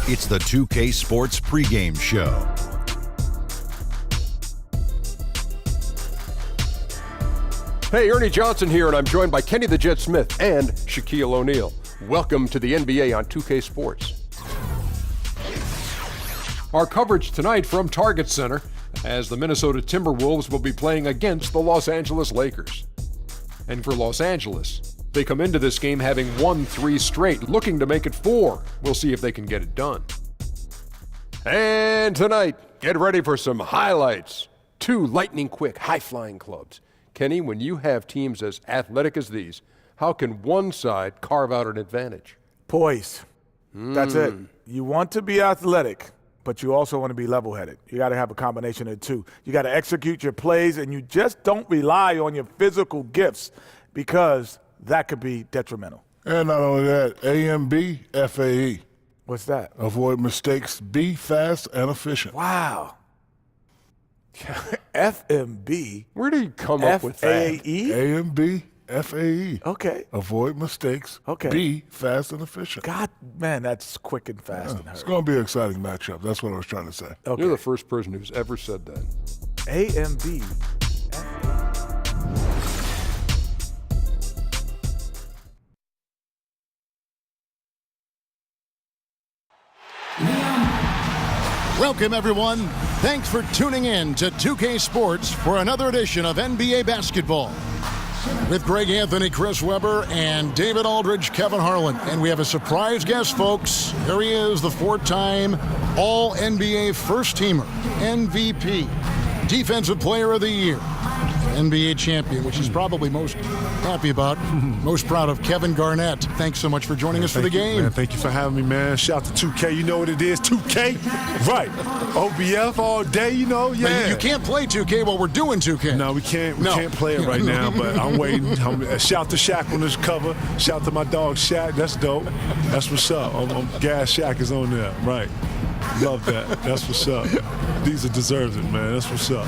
It's the 2K Sports pregame show. Hey, Ernie Johnson here, and I'm joined by Kenny the Jet Smith and Shaquille O'Neal. Welcome to the NBA on 2K Sports. Our coverage tonight from Target Center, as the Minnesota Timberwolves will be playing against the Los Angeles Lakers. And for Los Angeles, they come into this game having won 3 straight, looking to make it 4. We'll see if they can get it done. And tonight, get ready for some highlights. 2 lightning-quick, high-flying clubs. Kenny, when you have teams as athletic as these, how can one side carve out an advantage? Poise. That's it. You want to be athletic, but you also want to be level-headed. You got to have a combination of the two. You got to execute your plays, and you just don't rely on your physical gifts because that could be detrimental. And not only that, A&B, FAE. What's that? Avoid mistakes, be fast and efficient. Wow. FMB. Where do you come up with that? FAE? A&B, FAE. Okay. Avoid mistakes, Okay. be fast and efficient. God, man, that's quick and fast and It's hurry. going to be an exciting matchup. That's what I was trying to say. Okay. You're the first person who's ever said that. AMB. Welcome, everyone. Thanks for tuning in to 2K Sports for another edition of NBA Basketball. With Greg Anthony, Chris Webber, and David Aldridge, Kevin Harlan. And we have a surprise guest, folks. Here he is, the 4-time All-NBA First-Teamer, MVP, Defensive Player of the Year, NBA champion, which he's probably most happy about, most proud of, Kevin Garnett. Thanks so much for joining us for the game. Man, thank you for having me, man. Shout to 2K. You know what it is, 2K? Right. OBF all day, you know? Yeah. Now, you can't play 2K while we're doing 2K. No, we can't play it right now, but I'm waiting. Shout to Shaq on this cover. Shout to my dog, Shaq. That's dope. That's what's up. Gas Shaq is on there. Right. Love that. That's what's up. These are deserves it, man. That's what's up.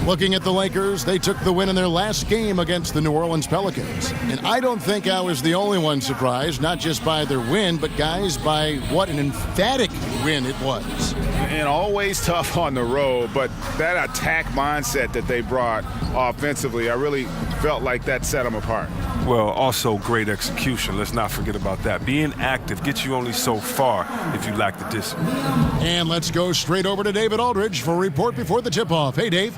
Looking at the Lakers, they took the win in their last game against the New Orleans Pelicans. And I don't think I was the only one surprised, not just by their win, but guys, by what an emphatic win it was. And always tough on the road, but that attack mindset that they brought offensively, I really felt like that set them apart. Well, also great execution. Let's not forget about that. Being active gets you only so far if you lack the discipline. And let's go straight over to David Aldridge for a report before the tip-off. Hey, Dave.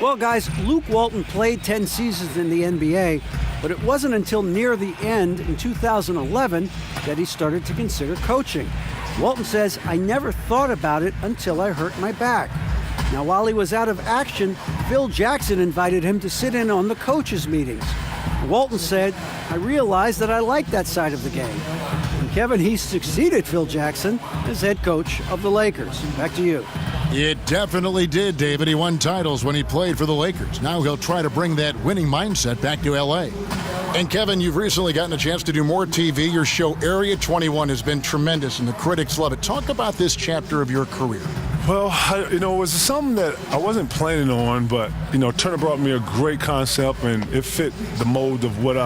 Well, guys, Luke Walton played 10 seasons in the NBA, but it wasn't until near the end in 2011 that he started to consider coaching. Walton says, "I never thought about it until I hurt my back." Now, while he was out of action, Phil Jackson invited him to sit in on the coaches' meetings. Walton said, "I realized that I like that side of the game." And Kevin, he succeeded Phil Jackson as head coach of the Lakers. Back to you. It definitely did, David. He won titles when he played for the Lakers. Now he'll try to bring that winning mindset back to L.A. And Kevin, you've recently gotten a chance to do more TV. Your show Area 21 has been tremendous, and the critics love it. Talk about this chapter of your career. Well, it was something that I wasn't planning on, but, Turner brought me a great concept, and it fit the mold of what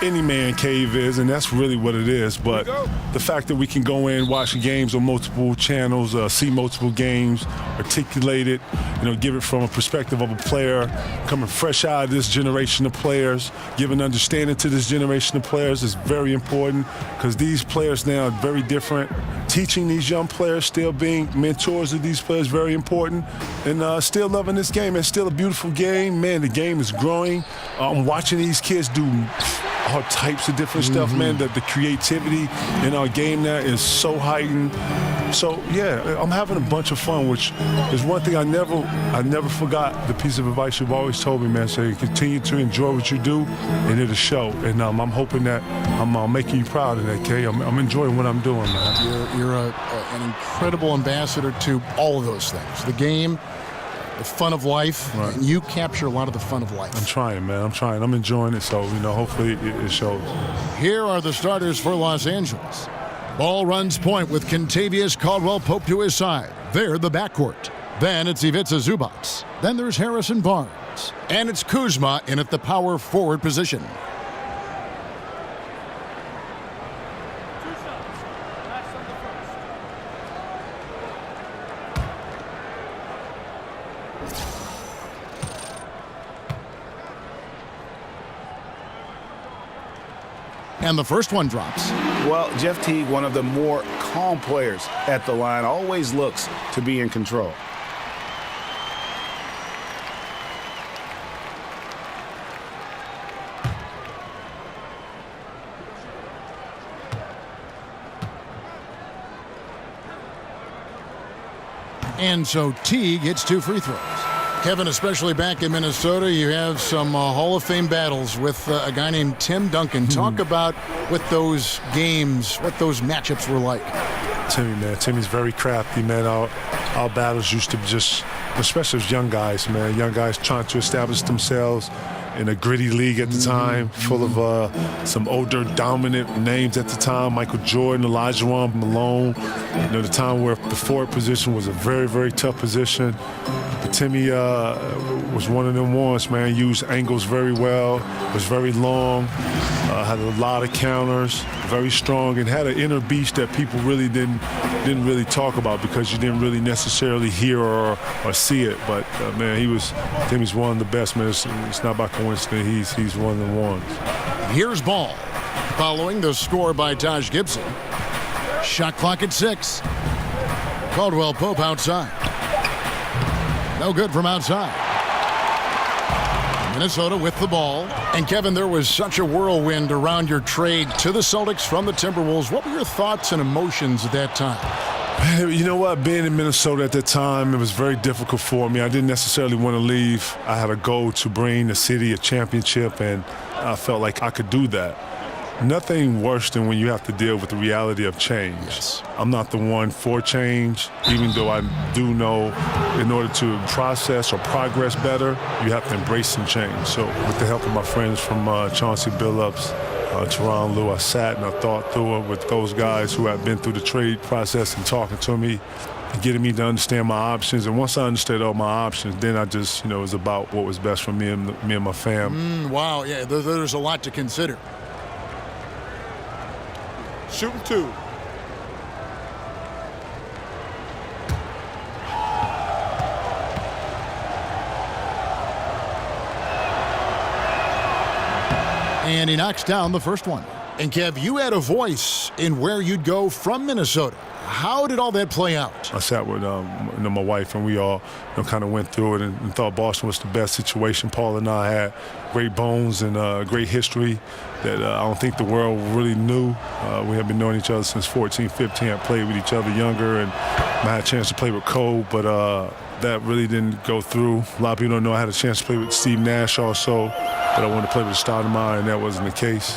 any man cave is, and that's really what it is. But the fact that we can go in, watch games on multiple channels, see multiple games, articulate it, give it from a perspective of a player, coming fresh out of this generation of players, giving understanding to this generation of players is very important because these players now are very different. Teaching these young players, still being mentors of these players, very important. And still loving this game. It's still a beautiful game. Man, the game is growing. I'm watching these kids do all types of different stuff, man. The creativity in our game now is so heightened. So, yeah, I'm having a bunch of fun, which is one thing I never forgot the piece of advice you've always told me, man. So you continue to enjoy what you do, and it'll show. And I'm hoping that I'm making you proud of that, Kay. I'm enjoying what I'm doing, man. You're an incredible ambassador to all of those things. The game, the fun of life, right. And you capture a lot of the fun of life. I'm trying, man. I'm trying. I'm enjoying it, so, hopefully it shows. Here are the starters for Los Angeles. Ball runs point with Kentavious Caldwell-Pope to his side. They're the backcourt. Then it's Ivica Zubac. Then there's Harrison Barnes. And it's Kuzma in at the power forward position. And the first one drops. Well, Jeff Teague, one of the more calm players at the line, always looks to be in control. And so Teague hits 2 free throws. Kevin, especially back in Minnesota, you have some Hall of Fame battles with a guy named Tim Duncan. Talk about what those games, what those matchups were like. Timmy, man. Timmy's very crafty, man. Our battles used to be just, especially as young guys, man. Young guys trying to establish themselves in a gritty league at the time, full of some older, dominant names at the time. Michael Jordan, Elijah Malone. You know, the time where the forward position was a very, very tough position. But Timmy was one of them ones, man. Used angles very well, was very long, had a lot of counters, very strong, and had an inner beast that people really didn't really talk about because you didn't really necessarily hear or see it. But man, Timmy's one of the best, man. It's not by coincidence. He's one of the ones. Here's ball. Following the score by Taj Gibson. Shot clock at 6. Caldwell Pope outside. No good from outside. Minnesota with the ball. And Kevin, there was such a whirlwind around your trade to the Celtics from the Timberwolves. What were your thoughts and emotions at that time? You know what? Being in Minnesota at that time, it was very difficult for me. I didn't necessarily want to leave. I had a goal to bring the city a championship, and I felt like I could do that. Nothing worse than when you have to deal with the reality of change. Yes. I'm not the one for change, even though I do know in order to process or progress better, you have to embrace some change. So with the help of my friends from Chauncey Billups, Teron Lue, I sat and I thought through it with those guys who had been through the trade process and talking to me, getting me to understand my options. And once I understood all my options, then I just, it was about what was best for me and my family. Wow, yeah, there's a lot to consider. Shooting 2. And he knocks down the first one. And Kev, you had a voice in where you'd go from Minnesota. How did all that play out? I sat with my wife, and we all kind of went through it and thought Boston was the best situation. Paul and I had great bones and great history that I don't think the world really knew. We had been knowing each other since 14, 15. I played with each other younger, and I had a chance to play with Cole, but that really didn't go through. A lot of people don't know I had a chance to play with Steve Nash also, but I wanted to play with Stoudemire, and that wasn't the case.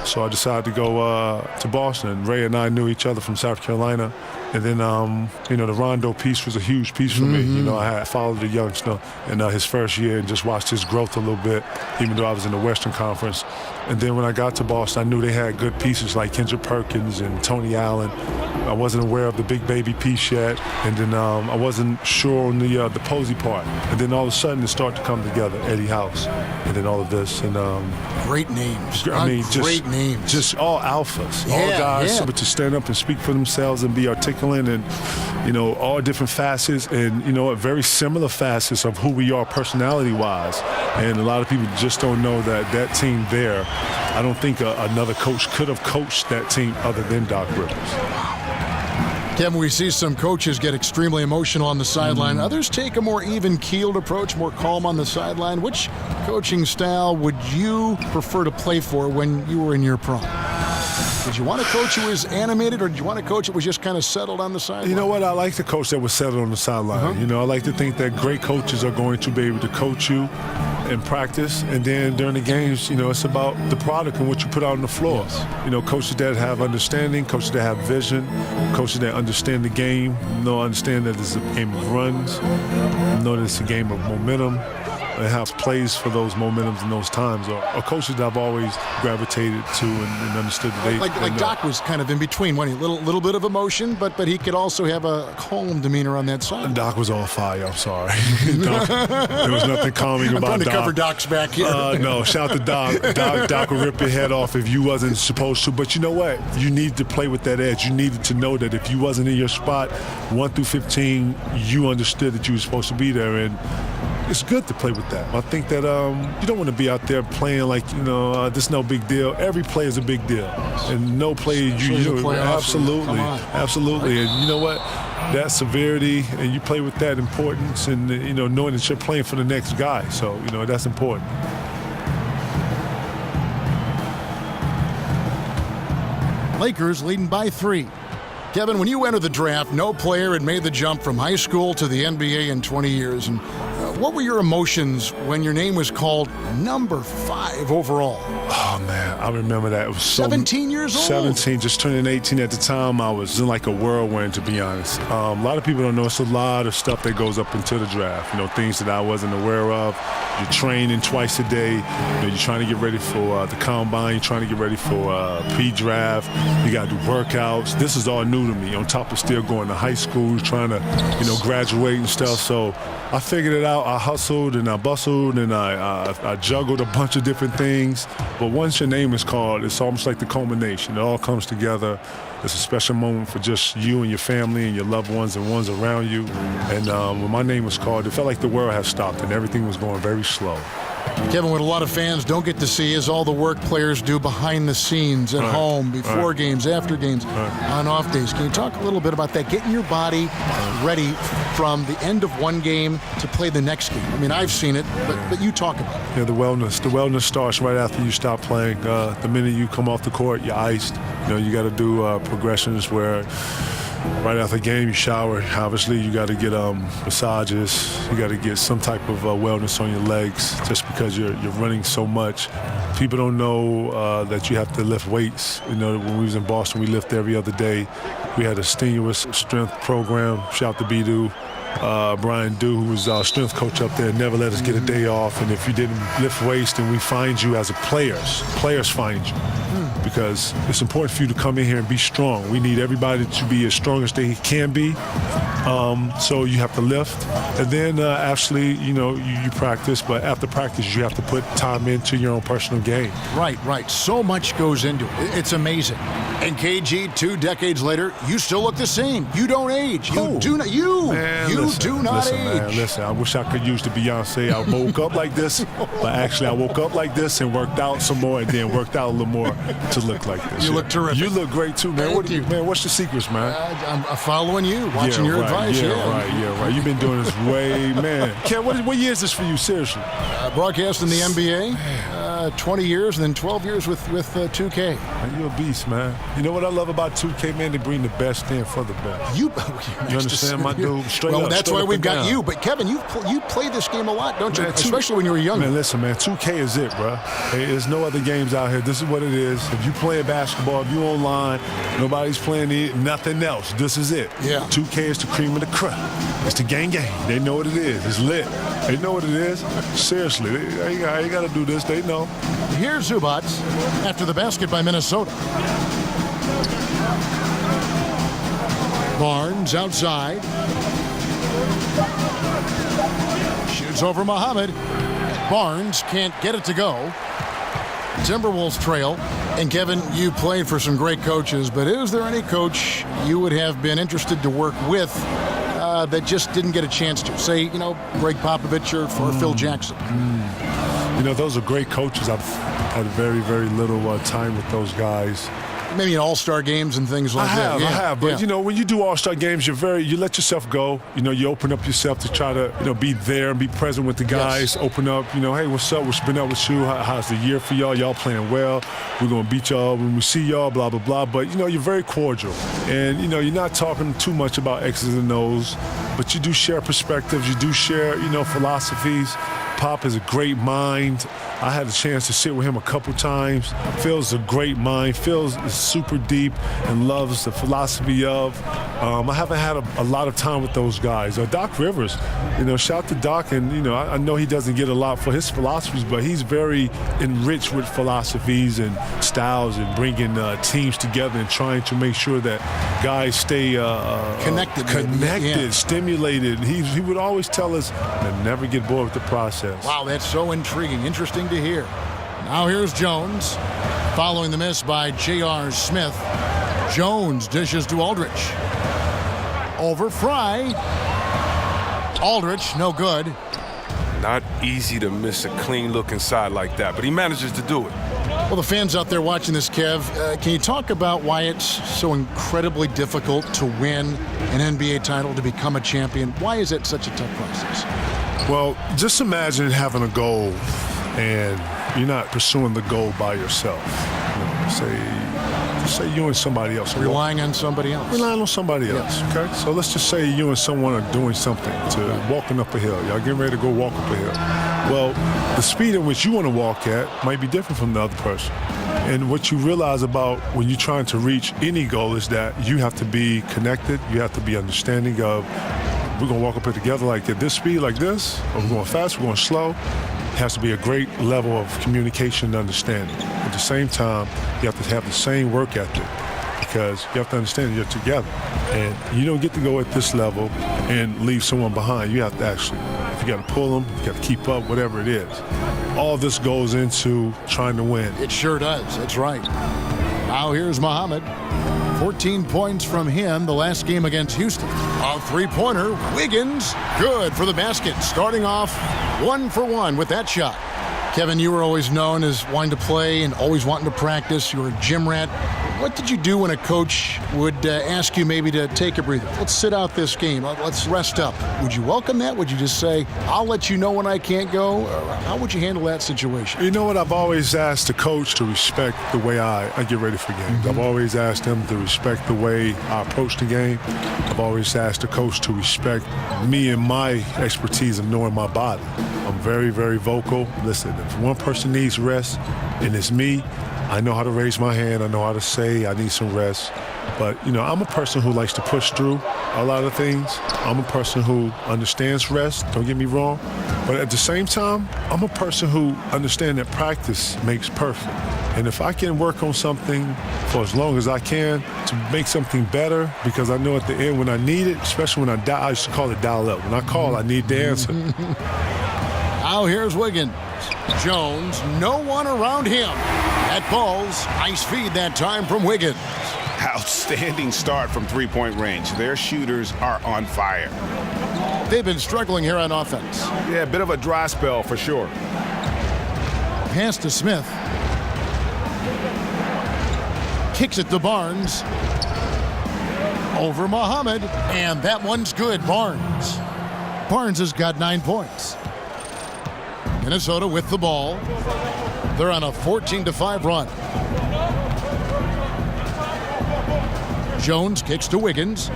So I decided to go to Boston. Ray and I knew each other from South Carolina. And then, the Rondo piece was a huge piece for me. I had followed the youngster in his first year and just watched his growth a little bit, even though I was in the Western Conference. And then when I got to Boston, I knew they had good pieces like Kendrick Perkins and Tony Allen. I wasn't aware of the Big Baby piece yet. And then I wasn't sure on the Posey part. And then all of a sudden it started to come together, Eddie House, and then all of this. And great names. Great names. Just all alphas, all guys able to stand up and speak for themselves and be articulate and, all different facets and, very similar facets of who we are personality-wise. And a lot of people just don't know that team there, I don't think another coach could have coached that team other than Doc Rivers. Kevin, we see some coaches get extremely emotional on the sideline. Others take a more even-keeled approach, more calm on the sideline. Which coaching style would you prefer to play for when you were in your prime? Did you want a coach who was animated, or did you want a coach that was just kind of settled on the sideline? You know what? I like the coach that was settled on the sideline. I like to think that great coaches are going to be able to coach you in practice, and then during the games, it's about the product and what you put out on the floor. Yes. Coaches that have understanding, coaches that have vision, coaches that understand the game, understand that it's a game of runs, know that it's a game of momentum, and have plays for those momentums and those times, or coaches that I've always gravitated to and understood that they like Doc was kind of in between, wasn't he? Little bit of emotion, but he could also have a calm demeanor on that side. Doc was on fire. I'm sorry. There was nothing calming about Doc. I'm trying to cover Doc's back here. No, shout to Doc. Doc would rip your head off if you wasn't supposed to. But you know what? You needed to play with that edge. You needed to know that if you wasn't in your spot, 1 through 15, you understood that you were supposed to be there. And it's good to play with that. I think that you don't want to be out there playing like, this is no big deal. Every play is a big deal. And no play, absolutely. And you know what? That severity, and you play with that importance, and knowing that you're playing for the next guy. So that's important. Lakers leading by 3. Kevin, when you entered the draft, no player had made the jump from high school to the NBA in 20 years. And what were your emotions when your name was called number 5 overall? Oh, man, I remember that. It was 17 years old? 17, just turning 18 at the time. I was in like a whirlwind, to be honest. A lot of people don't know it's a lot of stuff that goes up into the draft, things that I wasn't aware of. You're training twice a day. You're trying to get ready for the combine. You're trying to get ready for pre-draft. You got to do workouts. This is all new to me, on top of still going to high school, trying to, graduate and stuff. So I figured it out. I hustled and I bustled and I juggled a bunch of different things. But once your name is called, it's almost like the culmination. It all comes together. It's a special moment for just you and your family and your loved ones and ones around you. And when my name was called, it felt like the world had stopped and everything was going very slow. Kevin, what a lot of fans don't get to see is all the work players do behind the scenes at home, before games, after games, on off days. Can you talk a little bit about that? Getting your body ready from the end of one game to play the next game. I mean, I've seen it, but you talk about it. Yeah, the wellness starts right after you stop playing. The minute you come off the court, you're iced. You got to do progressions where right after the game, you shower. Obviously, you got to get massages. You got to get some type of wellness on your legs just because you're running so much. People don't know that you have to lift weights. When we was in Boston, we lift every other day. We had a strenuous strength program. Shout out to Bidu. Brian Dew, who was our strength coach up there, never let us get a day off. And if you didn't lift weights, then we find you as a players find you. Because it's important for you to come in here and be strong. We need everybody to be as strong as they can be. So you have to lift. And then actually, you practice. But after practice, you have to put time into your own personal game. Right. So much goes into it. It's amazing. And KG, 2 decades later, you still look the same. You don't age. You do not. Man, listen, I wish I could use the Beyonce. I woke up like this, but actually I woke up like this and worked out some more and then worked out a little more to look like this. You look terrific. You look great too, man. What's the secrets, man? I'm following you, watching your advice. Yeah, right. You've been doing this way, man. Ken, what year is this for you, seriously? Broadcasting the NBA, 20 years and then 12 years with 2K. Man, you're a beast, man. You know what I love about 2K, man? They bring the best in for the best. You understand, my dude? That's why we've got you. But Kevin, you play this game a lot, don't you? Man, especially when you were young. Man, listen, man. 2K is it, bro. There's no other games out here. This is what it is. If you play basketball, if you online, nobody's playing nothing else. This is it. Yeah. 2K is the cream of the crop. It's the gang. They know what it is. It's lit. They know what it is. Seriously, they ain't got to do this. They know. Here's Zubac after the basket by Minnesota. Barnes outside. Shoots over Muhammad. Barnes can't get it to go. Timberwolves trail. And Kevin, you played for some great coaches, but is there any coach you would have been interested to work with that just didn't get a chance to? Say, Greg Popovich or Phil Jackson. Those are great coaches. I've had very, very little time with those guys. Maybe in all-star games and things like that. I have. But, when you do all-star games, you let yourself go. You open up yourself to try to, be there and be present with the guys. Yes. Open up, hey, what's up? What's been up with you? How's the year for y'all? Y'all playing well. We're going to beat y'all when we see y'all, blah, blah, blah. But, you're very cordial. And, you're not talking too much about X's and O's. But you do share perspectives. You do share, philosophies. Pop is a great mind. I had a chance to sit with him a couple times. Phil's a great mind. Phil is super deep and loves the philosophy of. I haven't had a lot of time with those guys. Doc Rivers, shout out to Doc. And, I know he doesn't get a lot for his philosophies, but he's very enriched with philosophies and styles and bringing teams together and trying to make sure that guys stay connected, stimulated. He would always tell us to never get bored with the process. Wow, that's so intriguing. Interesting to hear. Now here's Jones, following the miss by J.R. Smith. Jones dishes to Aldridge. Over Fry. Aldridge, no good. Not easy to miss a clean look inside like that, but he manages to do it. Well, the fans out there watching this, Kev, can you talk about why it's so incredibly difficult to win an NBA title, to become a champion? Why is it such a tough process? Well, just imagine having a goal and you're not pursuing the goal by yourself. Say you and somebody else. Relying on somebody else. Relying on somebody else, okay? So let's just say you and someone are doing something, walking up a hill. Y'all getting ready to go walk up a hill. Well, the speed in which you want to walk at might be different from the other person. And what you realize about when you're trying to reach any goal is that you have to be connected. You have to be understanding of, we're going to walk up here together like at this speed, like this, or we're going fast, we're going slow. It has to be a great level of communication and understanding. At the same time, you have to have the same work ethic because you have to understand you're together. And you don't get to go at this level and leave someone behind. You have to actually, if you got to pull them, you got to keep up, whatever it is. All this goes into trying to win. It sure does. That's right. Now here's Muhammad. 14 points from him the last game against Houston. A three-pointer, Wiggins, good for the basket. Starting off 1 for 1 with that shot. Kevin, you were always known as wanting to play and always wanting to practice. You were a gym rat. What did you do when a coach would ask you maybe to take a breather? Let's sit out this game. Let's rest up. Would you welcome that? Would you just say, I'll let you know when I can't go? Or how would you handle that situation? You know what? I've always asked the coach to respect the way I get ready for games. I've always asked him to respect the way I approach the game. I've always asked the coach to respect me and my expertise of knowing my body. I'm very, very vocal. Listen, if one person needs rest and it's me, I know how to raise my hand. I know how to say I need some rest. But, I'm a person who likes to push through a lot of things. I'm a person who understands rest, don't get me wrong. But at the same time, I'm a person who understands that practice makes perfect. And if I can work on something for as long as I can to make something better, because I know at the end when I need it, especially when I used to call it dial up. When I call, I need the answer. Now here's Wiggins. Jones, no one around him. At balls, nice feed that time from Wiggins. Outstanding start from three-point range. Their shooters are on fire. They've been struggling here on offense. Yeah, a bit of a dry spell for sure. Pass to Smith. Kicks it to Barnes. Over Muhammad, and that one's good. Barnes has got 9 points. Minnesota with the ball. They're on a 14-5 run. Jones kicks to Wiggins.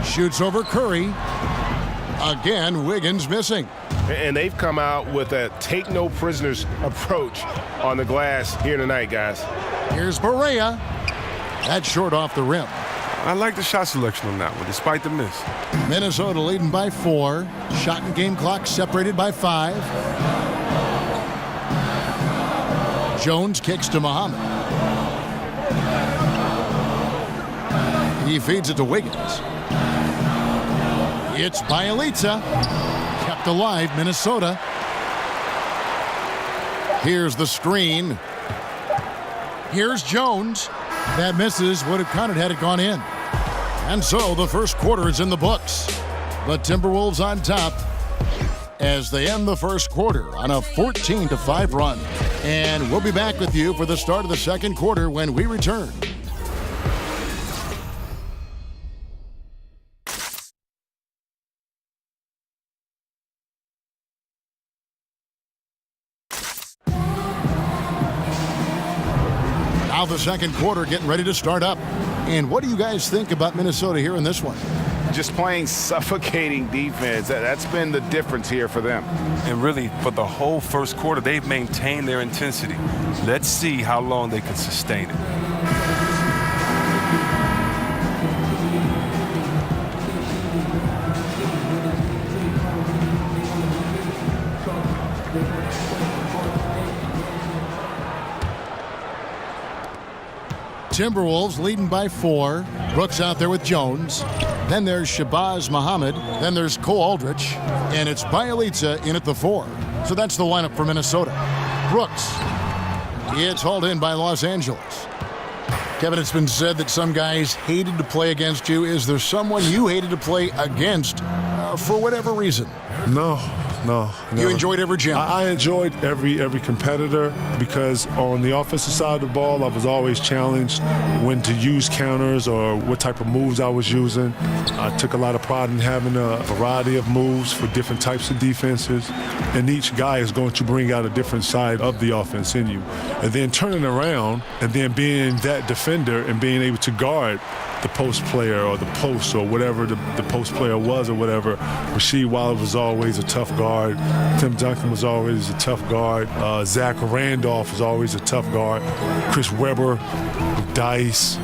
Shoots over Curry. Again, Wiggins missing. And they've come out with a take-no-prisoners approach on the glass here tonight, guys. Here's Barea. That's short off the rim. I like the shot selection on that one, despite the miss. Minnesota leading by 4. Shot and game clock separated by 5. Jones kicks to Muhammad. He feeds it to Wiggins. It's Bielitsa. Kept alive, Minnesota. Here's the screen. Here's Jones. That misses. Would have counted had it gone in. And so the first quarter is in the books. The Timberwolves on top as they end the first quarter on a 14-5 run. And we'll be back with you for the start of the second quarter when we return. Now the second quarter getting ready to start up. And what do you guys think about Minnesota here in this one? Just playing suffocating defense. That's been the difference here for them. And really, for the whole first quarter, they've maintained their intensity. Let's see how long they can sustain it. Timberwolves leading by 4. Brooks out there with Jones. Then there's Shabazz Muhammad. Then there's Cole Aldrich. And it's Bielitsa in at the 4. So that's the lineup for Minnesota. Brooks. It's hauled in by Los Angeles. Kevin, it's been said that some guys hated to play against you. Is there someone you hated to play against for whatever reason? No, No. You never. enjoyed every challenge? I enjoyed every competitor because on the offensive side of the ball, I was always challenged when to use counters or what type of moves I was using. I took a lot of pride in having a variety of moves for different types of defenses, and each guy is going to bring out a different side of the offense in you. And then turning around and then being that defender and being able to guard the post player or the post or whatever the post player was or whatever. Rasheed Wallace was always a tough guard. Tim Duncan was always a tough guard. Zach Randolph was always a tough guard. Chris Webber, Dice,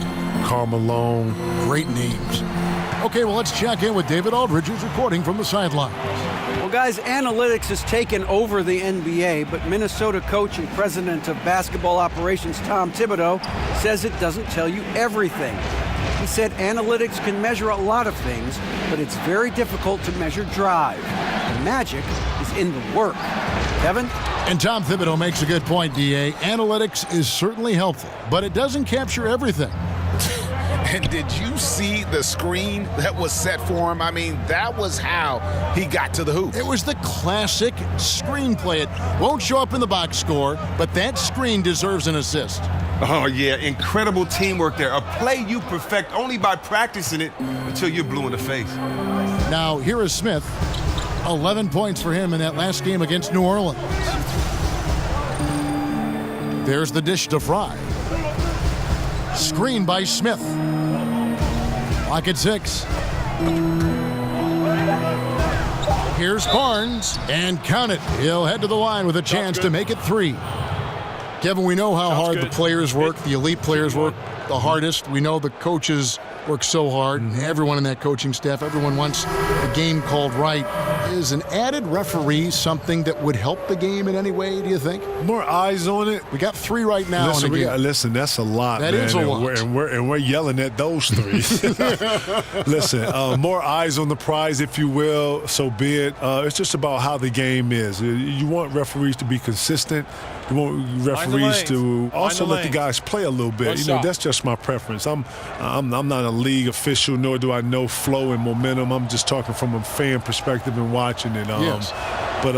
Karl Malone. Great names. Okay, well, let's check in with David Aldridge, who's reporting from the sideline. Well, guys, analytics has taken over the NBA, but Minnesota coach and president of basketball operations Tom Thibodeau says it doesn't tell you everything. He said analytics can measure a lot of things, but it's very difficult to measure drive. The magic is in the work. Kevin? And Tom Thibodeau makes a good point, D.A. Analytics is certainly helpful, but it doesn't capture everything. And did you see the screen that was set for him? I mean, that was how he got to the hoop. It was the classic screenplay. It won't show up in the box score, but that screen deserves an assist. Oh, yeah, incredible teamwork there. A play you perfect only by practicing it until you're blue in the face. Now, here is Smith. 11 points for him in that last game against New Orleans. There's the dish to Fry. Screen by Smith. Clock at 6. Here's Barnes, and count it. He'll head to the line with a chance to make it 3. Kevin, we know how hard the players work, the elite players work the hardest. We know the coaches work so hard, and everyone in that coaching staff, everyone wants the game called right. Is an added referee something that would help the game in any way, do you think? More eyes on it. We got 3 right now. Listen, that's a lot, that man. Is a lot. And we're yelling at those 3. Listen, more eyes on the prize, if you will, so be it. It's just about how the game is. You want referees to be consistent. You want referees to also let the guys play a little bit. That's just my preference. I'm not a league official, nor do I know flow and momentum. I'm just talking from a fan perspective and watching it. Yes. But,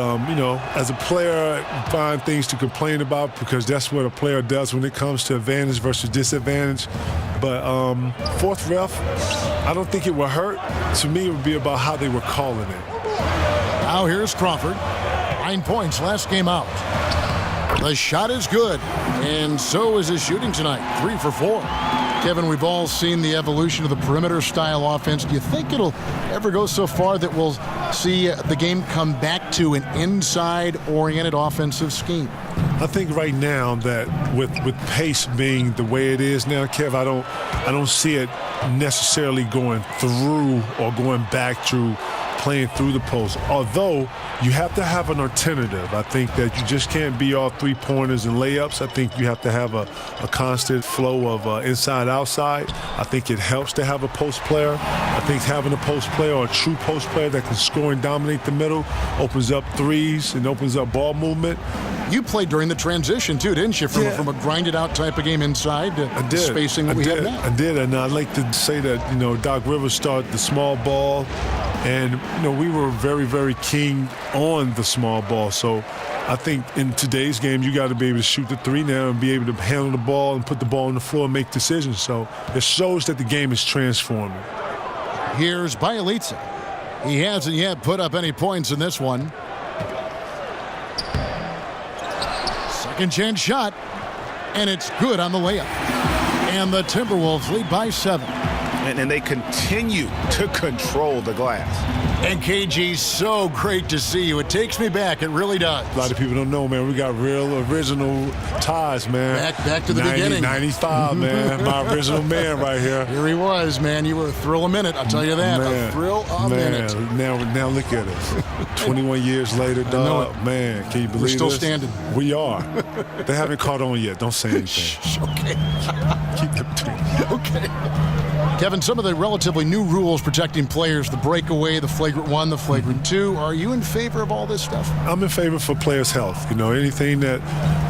as a player, find things to complain about because that's what a player does when it comes to advantage versus disadvantage. But fourth ref, I don't think it would hurt. To me, it would be about how they were calling it. Now here's Crawford. 9 points last game out. The shot is good, and so is his shooting tonight. 3 for 4. Kevin, we've all seen the evolution of the perimeter-style offense. Do you think it'll ever go so far that we'll see the game come back to an inside-oriented offensive scheme? I think right now that with pace being the way it is now, Kev, I don't see it necessarily going through or going back to playing through the post. Although you have to have an alternative. I think that you just can't be all 3-pointers and layups. I think you have to have a constant flow of inside-outside. I think it helps to have a post player. I think having a post player or a true post player that can score and dominate the middle opens up threes and opens up ball movement. You played during the transition, too, didn't you? From a grinded-out type of game inside to spacing that we have now. I did, and I'd like to say that, Doc Rivers started the small ball, and, we were very, very keen on the small ball. So I think in today's game, you got to be able to shoot the 3 now and be able to handle the ball and put the ball on the floor and make decisions. So it shows that the game is transforming. Here's Bielitsa. He hasn't yet put up any points in this one. Second chance shot, and it's good on the layup. And the Timberwolves lead by 7. And they continue to control the glass. And KG, so great to see you. It takes me back. It really does. A lot of people don't know, man. We got real original ties, man. Back to the beginning. 95, man. My original man right here. Here he was, man. You were a thrill a minute, I'll tell you that. Man, a thrill a minute. Now look at us. 21 years later, dog. Man, can you believe We're still this? standing. We are. They haven't caught on yet. Don't say anything. Okay. Keep them between. Okay. Kevin, some of the relatively new rules protecting players, the breakaway, the flagrant 1, the flagrant 2, are you in favor of all this stuff? I'm in favor for players' health. Anything that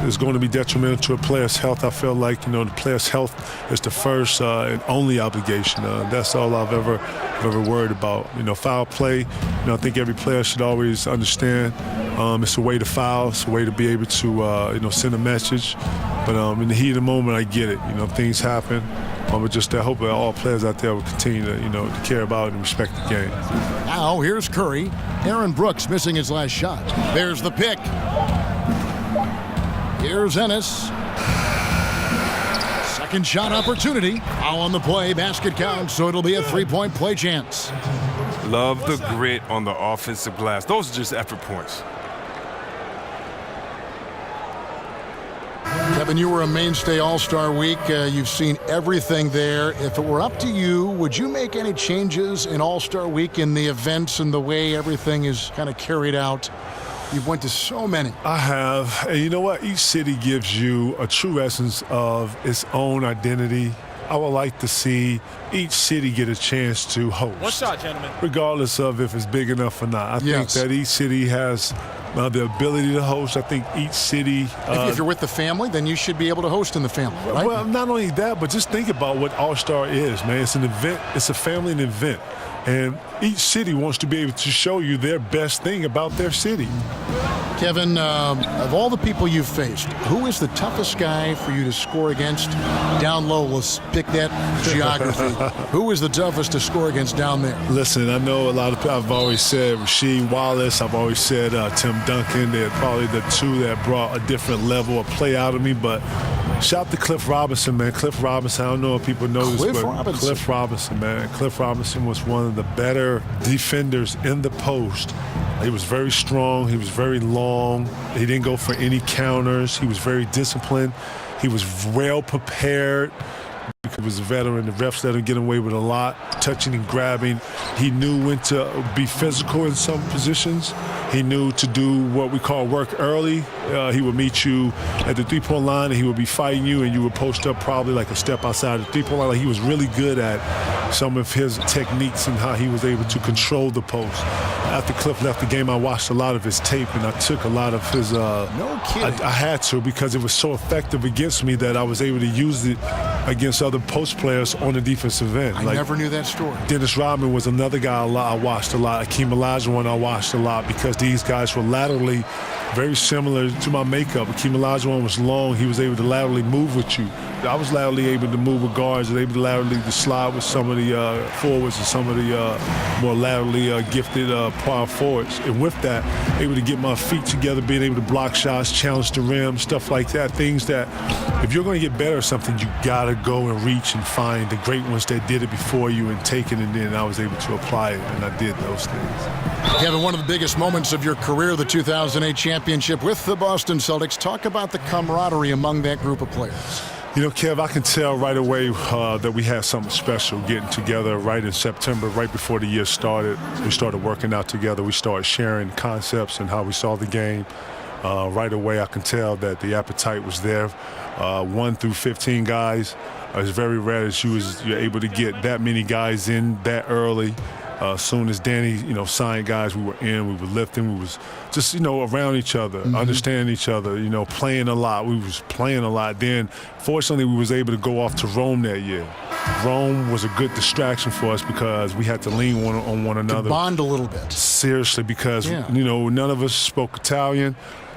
is going to be detrimental to a player's health, I feel like, the player's health is the first and only obligation. That's all I've ever worried about. Foul play, I think every player should always understand it's a way to foul, it's a way to be able to, send a message. But in the heat of the moment, I get it. Things happen. But just I hope that all players out there will continue to, to care about and respect the game. Now, here's Curry. Aaron Brooks missing his last shot. There's the pick. Here's Ennis. Second shot opportunity. Foul on the play. Basket counts, so it'll be a three-point play chance. Love the grit on the offensive glass. Those are just effort points. Kevin, you were a mainstay All-Star Week. You've seen everything there. If it were up to you, would you make any changes in All-Star Week in the events and the way everything is kind of carried out? You've went to so many. I have. And you know what? Each city gives you a true essence of its own identity. I would like to see each city get a chance to host. One shot, gentlemen. Regardless of if it's big enough or not. I think that each city has the ability to host. I think each city... if you're with the family, then you should be able to host in the family, right? Well, not only that, but just think about what All-Star is, man. It's an event. It's a family event. And each city wants to be able to show you their best thing about their city. Kevin, of all the people you've faced, who is the toughest guy for you to score against down low? Let's pick that geography. Who is the toughest to score against down there? Listen, I know a lot of people. I've always said Rasheed Wallace. I've always said Tim Duncan. They're probably the two that brought a different level of play out of me. But shout out to Cliff Robinson, man. Cliff Robinson, I don't know if people know this, but Cliff Robinson, man. Cliff Robinson was one of the better defenders in the post. He was very strong. He was very long. He didn't go for any counters. He was very disciplined. He was well prepared. He was a veteran. The refs let him get away with a lot, touching and grabbing. He knew when to be physical in some positions. He knew to do what we call work early. He would meet you at the three-point line, and he would be fighting you, and you would post up probably like a step outside the three-point line. Like, he was really good at some of his techniques and how he was able to control the post. After Cliff left the game, I watched a lot of his tape, and I took a lot of his no kidding. I had to, because it was so effective against me that I was able to use it against other post players on the defensive end. I never knew that story. Dennis Rodman was another guy I watched a lot. Akeem Olajuwon I watched a lot, because these guys were laterally very similar to my makeup. Akeem Olajuwon was long. He was able to laterally move with you. I was laterally able to move with guards and able to laterally to slide with some of the forwards and some of the more laterally gifted power forwards. And with that, able to get my feet together, being able to block shots, challenge the rim, stuff like that. Things that, if you're going to get better at something, you got to go and reach and find the great ones that did it before you and take it, and then I was able to apply it, and I did those things. Kevin, one of the biggest moments of your career, the 2008 championship with the Boston Celtics. Talk about the camaraderie among that group of players. You know, Kev, I can tell right away that we had something special getting together right in September, right before the year started. We started working out together. We started sharing concepts and how we saw the game. Right away, I can tell that the appetite was there. 1 through 15 guys. It's very rare that you're able to get that many guys in that early. As soon as Danny, signed guys, we were in, we were lifting, we was just, around each other, understanding each other, playing a lot. We was playing a lot. Then, fortunately, we was able to go off to Rome that year. Rome was a good distraction for us because we had to lean on one another. To bond a little bit. Seriously, because, none of us spoke Italian.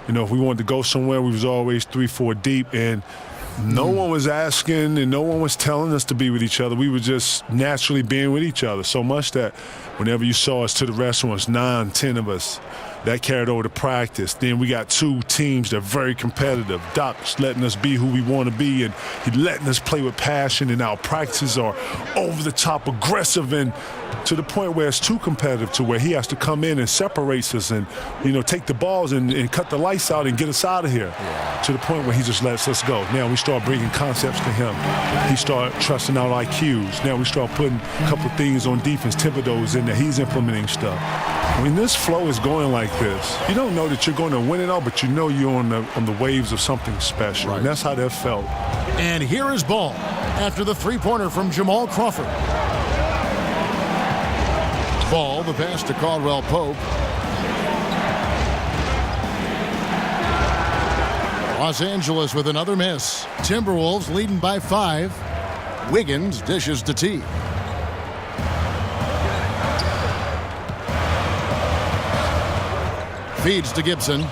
If we wanted to go somewhere, we was always 3-4 deep, and no one was asking and no one was telling us to be with each other. We were just naturally being with each other so much that whenever you saw us to the restaurants, 9, 10 of us, that carried over to practice. Then we got 2 teams that are very competitive. Doc's letting us be who we want to be, and he's letting us play with passion, and our practices are over the top aggressive, and to the point where it's too competitive to where he has to come in and separates us and, take the balls and cut the lights out and get us out of here. Yeah. To the point where he just lets us go. Now we start bringing concepts to him. He start trusting out IQs. Now we start putting a couple of things on defense. Thibodeau's in there. He's implementing stuff. When this flow is going like this, you don't know that you're going to win it all, but you know you're on the waves of something special. Right. And that's how that felt. And here is Ball. after the three-pointer from Jamal Crawford. Ball, the pass to Caldwell Pope. Los Angeles with another miss. Timberwolves leading by 5. Wiggins dishes to T. Feeds to Gibson.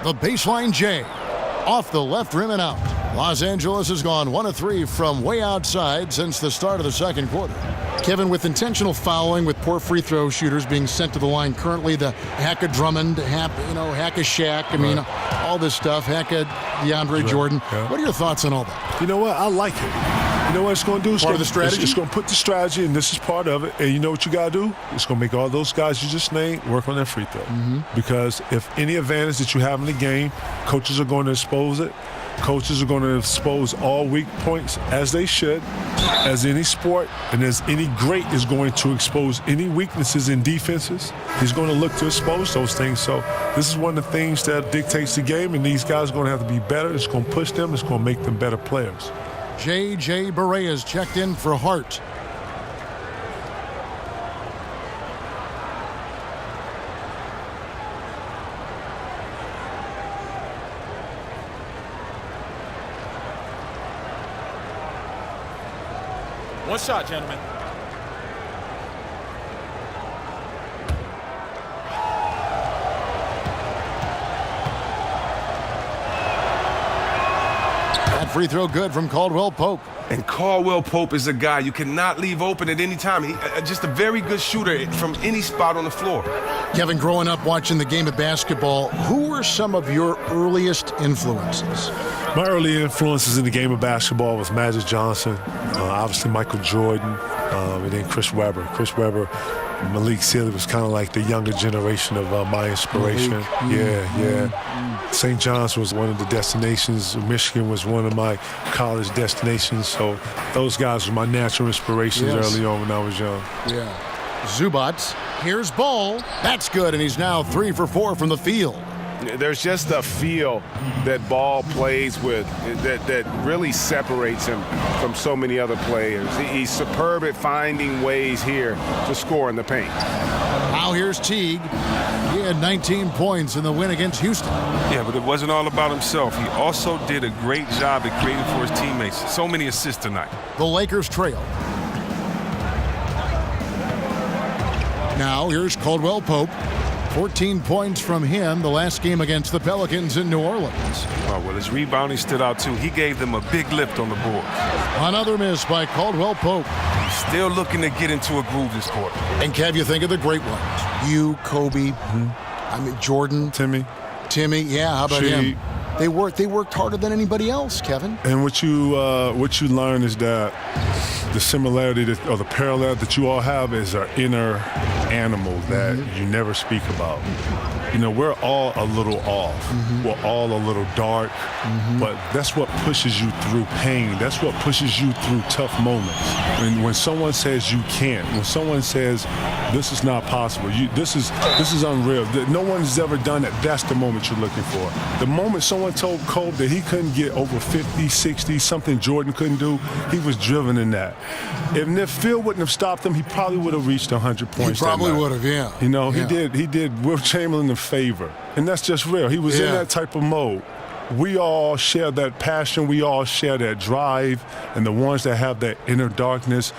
The baseline J. Off the left rim and out. Los Angeles has gone 1 of 3 from way outside since the start of the second quarter. Kevin, with intentional fouling, with poor free throw shooters being sent to the line currently, the Hacka Drummond, Hacka Shaq, all this stuff, Hacka DeAndre Jordan. Yeah. What are your thoughts on all that? You know what? I like it. You know what it's going to do? It's part of the strategy? It's going to put the strategy, and this is part of it. And you know what you got to do? It's going to make all those guys you just named work on their free throw. Because if any advantage that you have in the game, coaches are going to expose it. Coaches are going to expose all weak points, as they should, as any sport, and as any great is going to expose any weaknesses in defenses. He's going to look to expose those things. So this is one of the things that dictates the game, and these guys are going to have to be better. It's going to push them. It's going to make them better players. J.J. Barea is checked in for Hart. One shot, gentlemen. That free throw good from Caldwell Pope. And Caldwell Pope is a guy you cannot leave open at any time. He just a very good shooter from any spot on the floor. Kevin, growing up watching the game of basketball, who were some of your earliest influences? My early influences in the game of basketball was Magic Johnson, obviously Michael Jordan, and then Chris Webber. Chris Webber, MyLeague Sealy was kind of like the younger generation of my inspiration. Yeah. St. John's was one of the destinations. Michigan was one of my college destinations. So those guys were my natural inspirations early on when I was young. Yeah. Zubac, here's Ball. That's good, and he's now 3 for 4 from the field. There's just a feel that Ball plays with that really separates him from so many other players. He's superb at finding ways here to score in the paint. Now here's Teague. He had 19 points in the win against Houston. Yeah, but it wasn't all about himself. He also did a great job at creating for his teammates. So many assists tonight. The Lakers trail. Now here's Caldwell Pope. 14 points from him the last game against the Pelicans in New Orleans. Oh, well, his rebounding stood out, too. He gave them a big lift on the board. Another miss by Caldwell Pope. He's still looking to get into a groove this quarter. And, Kev, you think of the great ones. You, Kobe, Jordan. Timmy. Yeah, how about him? They worked harder than anybody else, Kevin. And what you learn is that the similarity or the parallel that you all have is our inner animal that you never speak about. You know, we're all a little off. We're all a little dark, but that's what pushes you through pain. That's what pushes you through tough moments. When someone says you can't, when someone says this is not possible, this is unreal, no one's ever done it, that's the moment you're looking for. The moment someone told Kobe that he couldn't get over 50, 60, something Jordan couldn't do, he was driven in that. If Phil wouldn't have stopped him, he probably would have reached 100 points. He probably would have, yeah. You know, he did Will Chamberlain a favor. And that's just real. He was in that type of mode. We all share that passion. We all share that drive. And the ones that have that inner darkness,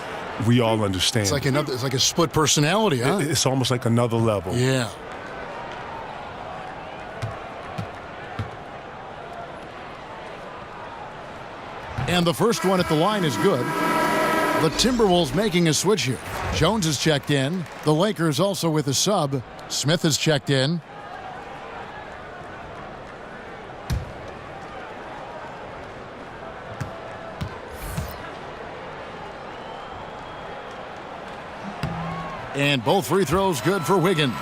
we all understand. It's like a split personality, huh? It's almost like another level. Yeah. And the first one at the line is good. The Timberwolves making a switch here. Jones is checked in. The Lakers also with a sub. Smith is checked in. And both free throws good for Wiggins.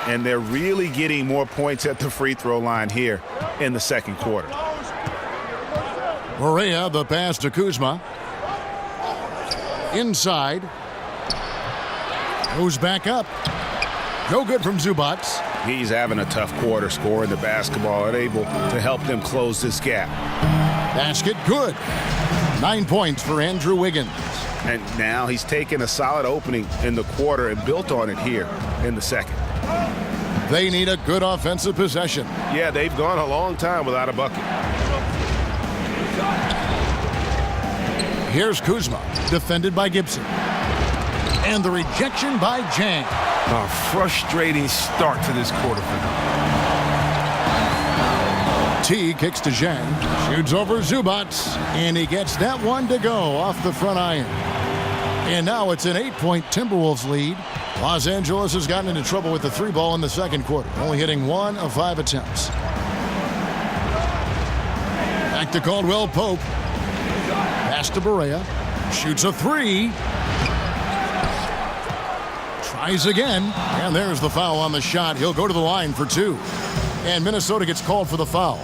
And they're really getting more points at the free throw line here in the second quarter. Barea, the pass to Kuzma. Inside. Goes back up. No good from Zubac. He's having a tough quarter, scoring the basketball and able to help them close this gap. Basket good. 9 points for Andrew Wiggins. And now he's taken a solid opening in the quarter and built on it here in the second. They need a good offensive possession. Yeah, they've gone a long time without a bucket. Here's Kuzma, defended by Gibson. And the rejection by Jang. A frustrating start to this quarter for them. T kicks to Zhang, shoots over Zubats, and he gets that one to go off the front iron. And now it's an 8-point Timberwolves lead. Los Angeles has gotten into trouble with the 3-ball in the second quarter, only hitting 1 of 5 attempts. Back to Caldwell Pope. Pass to Barea. Shoots a 3. Tries again, and there's the foul on the shot. He'll go to the line for 2. And Minnesota gets called for the foul.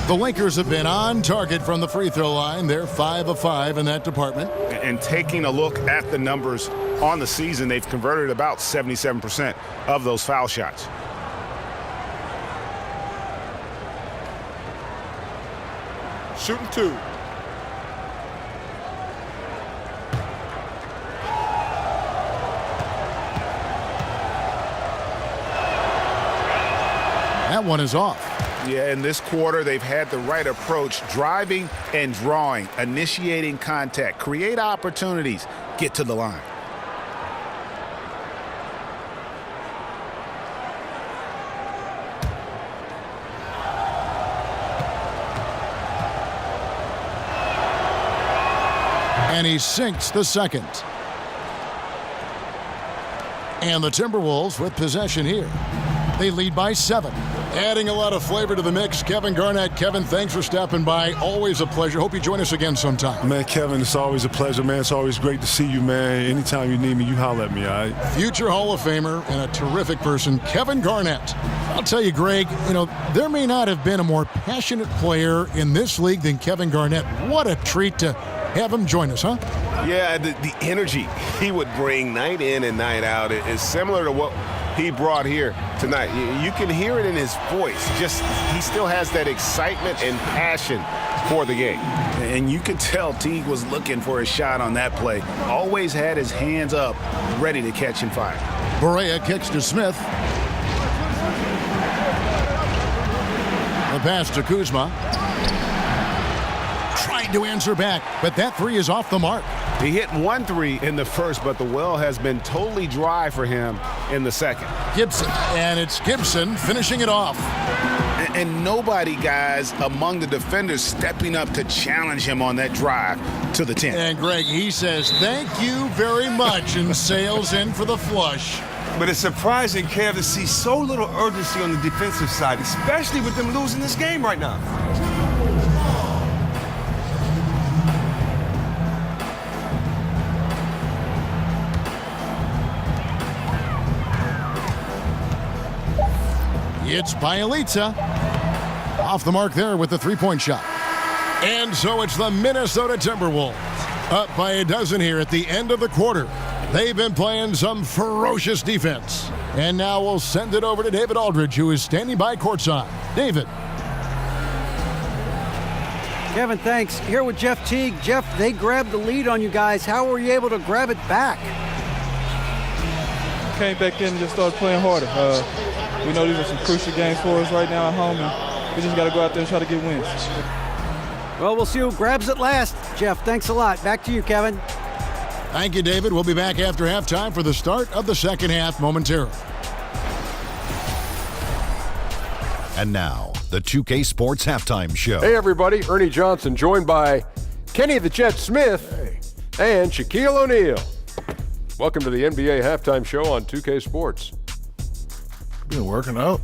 The Lakers have been on target from the free throw line. They're 5 of 5 in that department. And taking a look at the numbers on the season, they've converted about 77% of those foul shots. Shooting 2. That one is off. Yeah, in this quarter, they've had the right approach, driving and drawing, initiating contact, create opportunities, get to the line. And he sinks the second. And the Timberwolves with possession here. They lead by 7. Adding a lot of flavor to the mix, Kevin Garnett. Kevin, thanks for stopping by. Always a pleasure. Hope you join us again sometime. Man, Kevin, it's always a pleasure, man. It's always great to see you, man. Anytime you need me, you holler at me, all right? Future Hall of Famer and a terrific person, Kevin Garnett. I'll tell you, Greg, there may not have been a more passionate player in this league than Kevin Garnett. What a treat to have him join us, huh? Yeah, the energy he would bring night in and night out is similar to what he brought here tonight. You can hear it in his voice. Just he still has that excitement and passion for the game. And you could tell Teague was looking for a shot on that play. Always had his hands up, ready to catch and fire. Barea kicks to Smith. The pass to Kuzma. Tried to answer back, but that 3 is off the mark. He hit 1 3 in the first, but the well has been totally dry for him in the second. Gibson, and it's Gibson finishing it off. And nobody, guys, among the defenders stepping up to challenge him on that drive to the 10. And Greg, he says, thank you very much, and sails in for the flush. But it's surprising, Kev, to see so little urgency on the defensive side, especially with them losing this game right now. It's Bielitsa. Off the mark there with the 3-point shot. And so it's the Minnesota Timberwolves. Up by a dozen here at the end of the quarter. They've been playing some ferocious defense. And now we'll send it over to David Aldridge, who is standing by courtside. David. Kevin, thanks. Here with Jeff Teague. Jeff, they grabbed the lead on you guys. How were you able to grab it back? Came back in and just started playing harder. We know these are some crucial games for us right now at home, and we just got to go out there and try to get wins. Well, we'll see who grabs it last. Jeff, thanks a lot. Back to you, Kevin. Thank you, David. We'll be back after halftime for the start of the second half momentarily. And now, the 2K Sports Halftime Show. Hey, everybody. Ernie Johnson, joined by Kenny the Jet Smith and Shaquille O'Neal. Welcome to the NBA Halftime Show on 2K Sports. Been working out.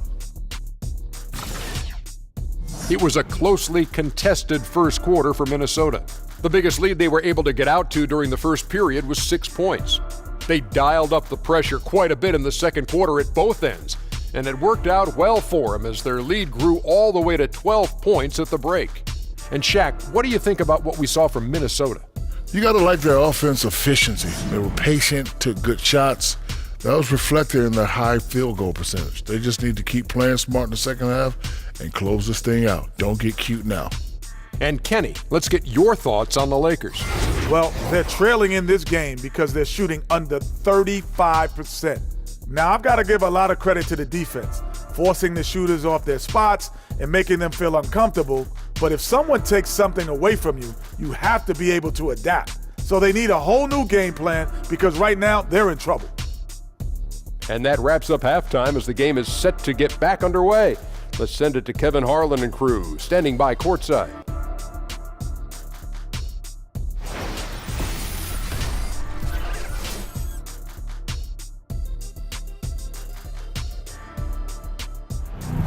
It was a closely contested first quarter for Minnesota. The biggest lead they were able to get out to during the first period was 6 points. They dialed up the pressure quite a bit in the second quarter at both ends, and it worked out well for them as their lead grew all the way to 12 points at the break. And Shaq, what do you think about what we saw from Minnesota? You got to like their offense efficiency. They were patient, took good shots. That was reflected in their high field goal percentage. They just need to keep playing smart in the second half and close this thing out. Don't get cute now. And Kenny, let's get your thoughts on the Lakers. Well, they're trailing in this game because they're shooting under 35%. Now, I've got to give a lot of credit to the defense, forcing the shooters off their spots and making them feel uncomfortable. But if someone takes something away from you, you have to be able to adapt. So they need a whole new game plan because right now they're in trouble. And that wraps up halftime as the game is set to get back underway. Let's send it to Kevin Harlan and crew, standing by courtside.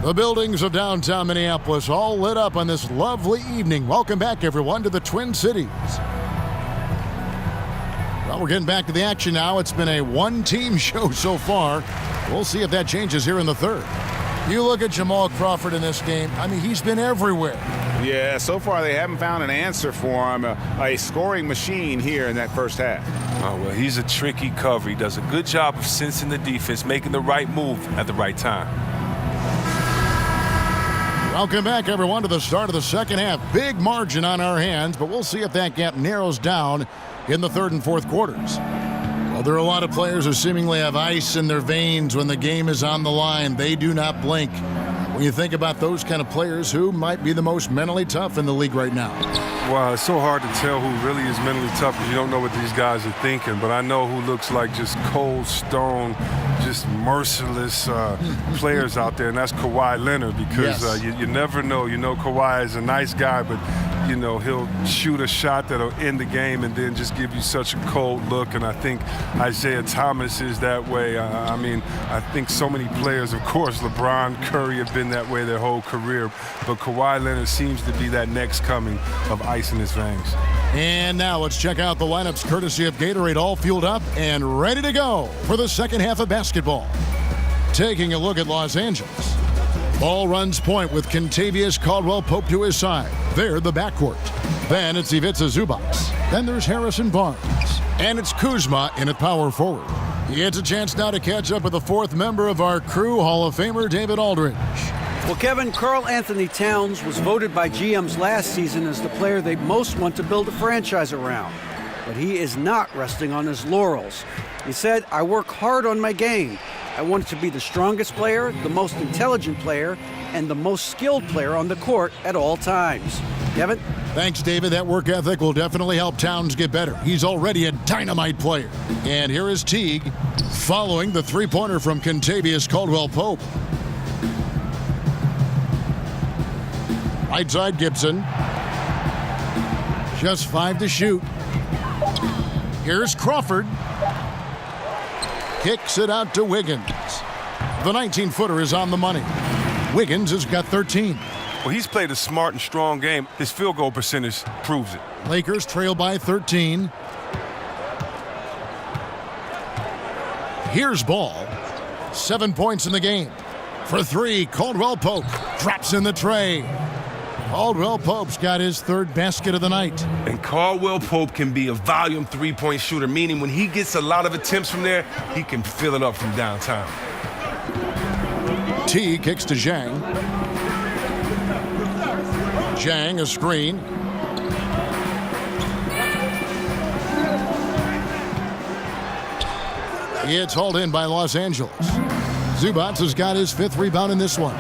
The buildings of downtown Minneapolis all lit up on this lovely evening. Welcome back, everyone, to the Twin Cities. Well, we're getting back to the action now. It's been a one-team show so far. We'll see if that changes here in the third. You look at Jamal Crawford in this game. I mean, he's been everywhere. Yeah, so far they haven't found an answer for him. A scoring machine here in that first half. Oh, well, he's a tricky cover. He does a good job of sensing the defense, making the right move at the right time. Welcome back, everyone, to the start of the second half. Big margin on our hands, but we'll see if that gap narrows down in the third and fourth quarters. Well, there are a lot of players who seemingly have ice in their veins when the game is on the line. They do not blink. When you think about those kind of players, who might be the most mentally tough in the league right now? Well, it's so hard to tell who really is mentally tough because you don't know what these guys are thinking. But I know who looks like just cold stone, just merciless players out there, and that's Kawhi Leonard because you never know. You know Kawhi is a nice guy, but you know he'll shoot a shot that'll end the game and then just give you such a cold look. And I think Isaiah Thomas is that way. I mean, I think so many players, of course, LeBron, Curry have been that way their whole career. But Kawhi Leonard seems to be that next coming of ice in his veins. And now let's check out the lineups courtesy of Gatorade, all fueled up and ready to go for the second half of basketball. Taking a look at Los Angeles. Ball runs point with Kentavious Caldwell-Pope to his side. They're the backcourt. Then it's Ivica Zubac. Then there's Harrison Barnes. And it's Kuzma in at power forward. He gets a chance now to catch up with the fourth member of our crew, Hall of Famer David Aldridge. Well, Kevin, Karl Anthony Towns was voted by GMs last season as the player they most want to build a franchise around. But he is not resting on his laurels. He said, "I work hard on my game. I want to be the strongest player, the most intelligent player, and the most skilled player on the court at all times." Kevin? Thanks, David. That work ethic will definitely help Towns get better. He's already a dynamite player. And here is Teague following the three-pointer from Kentavious Caldwell-Pope. Right side, Gibson. Just 5 to shoot. Here's Crawford. Kicks it out to Wiggins. The 19-footer is on the money. Wiggins has got 13. Well, he's played a smart and strong game. His field goal percentage proves it. Lakers trail by 13. Here's Ball. 7 points in the game. For three, Caldwell-Pope drops in the tray. Caldwell-Pope's got his third basket of the night. And Caldwell-Pope can be a volume three-point shooter, meaning when he gets a lot of attempts from there, he can fill it up from downtown. T kicks to Zhang. Zhang, a screen. It's hauled in by Los Angeles. Zubac has got his 5th rebound in this one.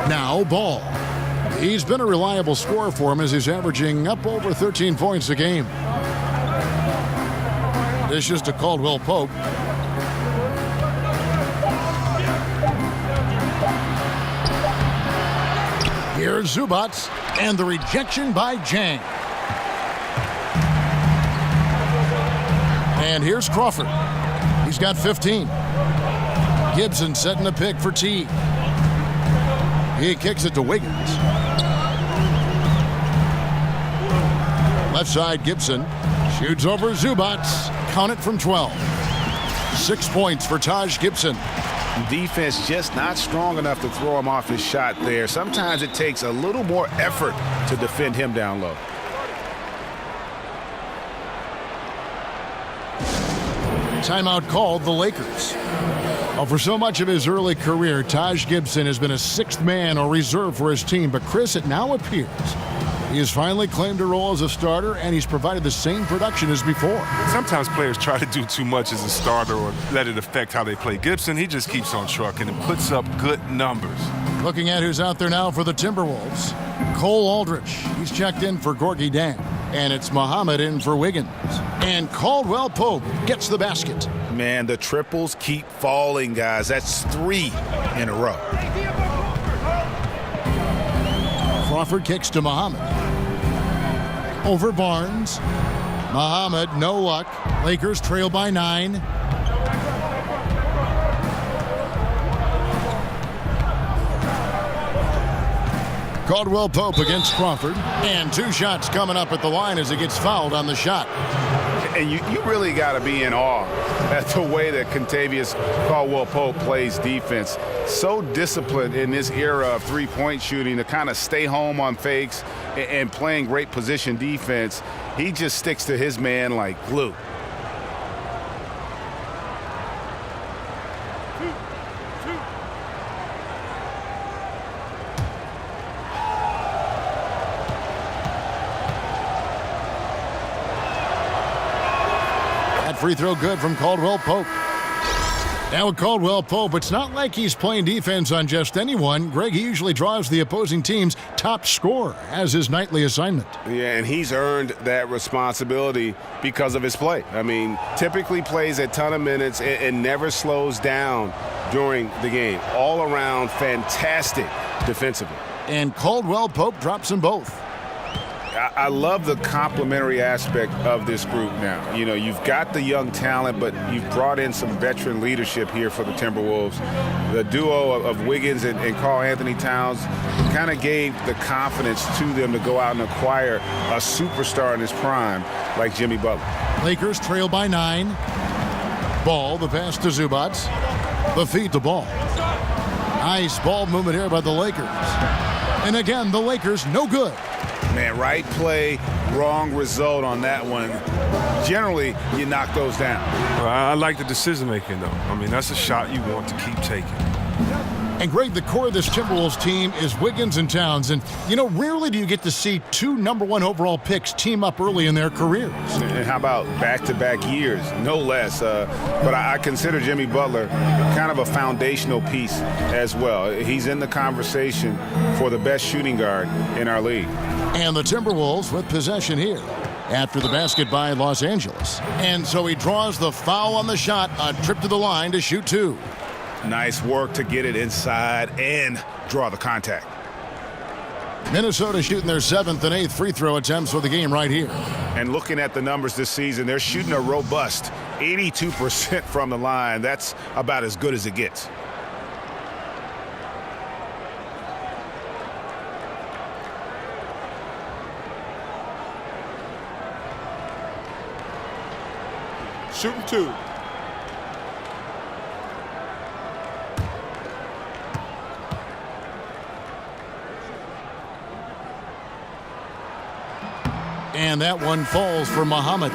Now Ball. He's been a reliable scorer for him as he's averaging up over 13 points a game. Dishes to Caldwell-Pope. Here's Zubac, and the rejection by Zhang. And here's Crawford. He's got 15. Gibson setting a pick for T. He kicks it to Wiggins. Left side, Gibson. Shoots over Zubac. Count it from 12. 6 points for Taj Gibson. Defense just not strong enough to throw him off his shot there. Sometimes it takes a little more effort to defend him down low. Timeout called the Lakers. Well, for so much of his early career, Taj Gibson has been a sixth man or reserve for his team. But Chris, it now appears he has finally claimed a role as a starter, and he's provided the same production as before. Sometimes players try to do too much as a starter or let it affect how they play. Gibson, he just keeps on trucking and puts up good numbers. Looking at who's out there now for the Timberwolves. Cole Aldrich, he's checked in for Gorgie Dang. And it's Muhammad in for Wiggins. And Caldwell Pope gets the basket. Man, the triples keep falling, guys. That's 3 in a row. Crawford kicks to Muhammad. Over Barnes. Muhammad, no luck. Lakers trail by 9. Caldwell Pope against Crawford. And 2 shots coming up at the line as he gets fouled on the shot. And you really got to be in awe at the way that Kentavious Caldwell-Pope plays defense. So disciplined in this era of three-point shooting to kind of stay home on fakes and playing great position defense. He just sticks to his man like glue. Free throw good from Caldwell Pope. Now with Caldwell Pope, it's not like he's playing defense on just anyone. Greg, he usually draws the opposing team's top scorer as his nightly assignment. Yeah, and he's earned that responsibility because of his play. I mean, typically plays a ton of minutes and never slows down during the game. All around fantastic defensively. And Caldwell Pope drops them both. I love the complementary aspect of this group now. You know, you've got the young talent, but you've brought in some veteran leadership here for the Timberwolves. The duo of Wiggins and Karl Anthony Towns kind of gave the confidence to them to go out and acquire a superstar in his prime like Jimmy Butler. Lakers trail by 9. Ball, the pass to Zubac. The feed to Ball. Nice ball movement here by the Lakers. And again, the Lakers no good. Man, right play, wrong result on that one. Generally, you knock those down. Well, I like the decision-making, though. I mean, that's a shot you want to keep taking. And, Greg, the core of this Timberwolves team is Wiggins and Towns. And, you know, rarely do you get to see 2 number-1 overall picks team up early in their careers. And how about back-to-back years, no less. But I consider Jimmy Butler kind of a foundational piece as well. He's in the conversation for the best shooting guard in our league. And the Timberwolves with possession here after the basket by Los Angeles. And so he draws the foul on the shot, a trip to the line to shoot 2. Nice work to get it inside and draw the contact. Minnesota shooting their 7th and 8th free throw attempts for the game right here. And looking at the numbers this season, they're shooting a robust 82% from the line. That's about as good as it gets. Shooting 2. And that one falls for Muhammad.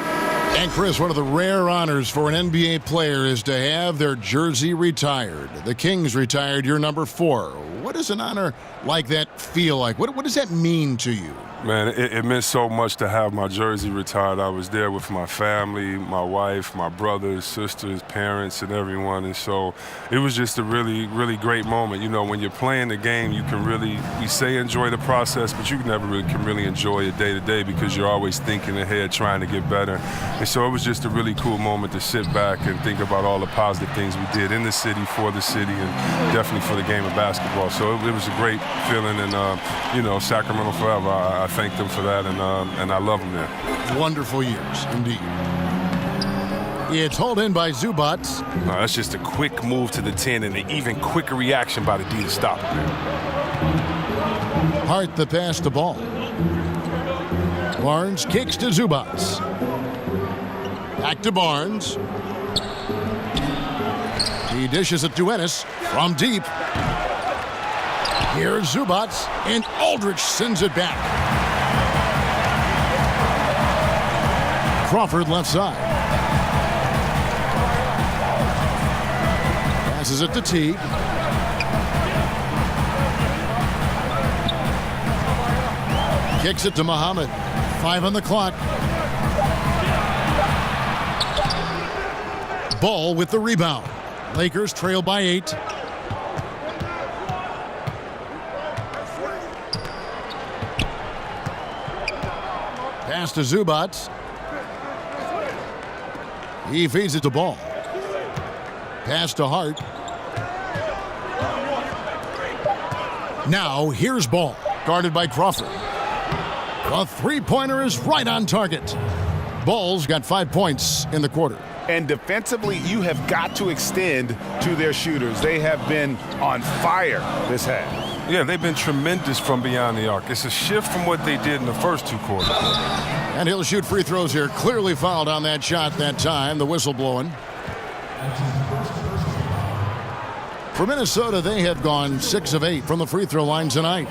And Chris, one of the rare honors for an NBA player is to have their jersey retired. The Kings retired your number 4. What does an honor like that feel like? What does that mean to you? Man, it meant so much to have my jersey retired. I was there with my family, my wife, my brothers, sisters, parents, and everyone. And so it was just a really, really great moment. You know, when you're playing the game, you can really, we say enjoy the process, but you never really can really enjoy it day to day because you're always thinking ahead, trying to get better. And so it was just a really cool moment to sit back and think about all the positive things we did in the city, for the city, and definitely for the game of basketball. So it was a great feeling, and, you know, Sacramento forever. I thank them for that, and I love them there. Wonderful years, indeed. It's hauled in by Zubac. That's just a quick move to the 10 and an even quicker reaction by the D to stop him. Hart the pass to Ball. Barnes kicks to Zubac. Back to Barnes. He dishes it to Ennis from deep. Here's Zubac, and Aldrich sends it back. Crawford left side. Passes it to Teague. Kicks it to Muhammad. 5 on the clock. Ball with the rebound. Lakers trail by 8. Pass to Zubac. He feeds it to Ball. Pass to Hart. Now here's Ball, guarded by Crawford. A three-pointer is right on target. Ball's got 5 points in the quarter. And defensively, you have got to extend to their shooters. They have been on fire this half. Yeah, they've been tremendous from beyond the arc. It's a shift from what they did in the first 2 quarters. And he'll shoot free throws here. Clearly fouled on that shot that time. The whistle blowing. For Minnesota, they have gone 6 of 8 from the free throw line tonight.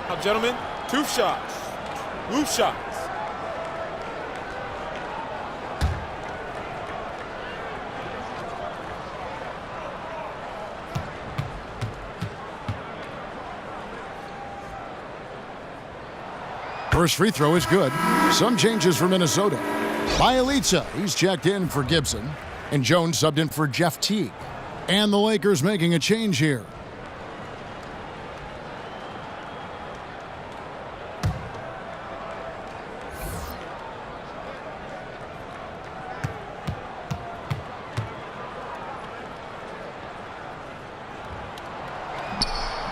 Now, gentlemen, 2 shots. Move shots. First free throw is good. Some changes for Minnesota. Bielitsa, he's checked in for Gibson. And Jones subbed in for Jeff Teague. And the Lakers making a change here.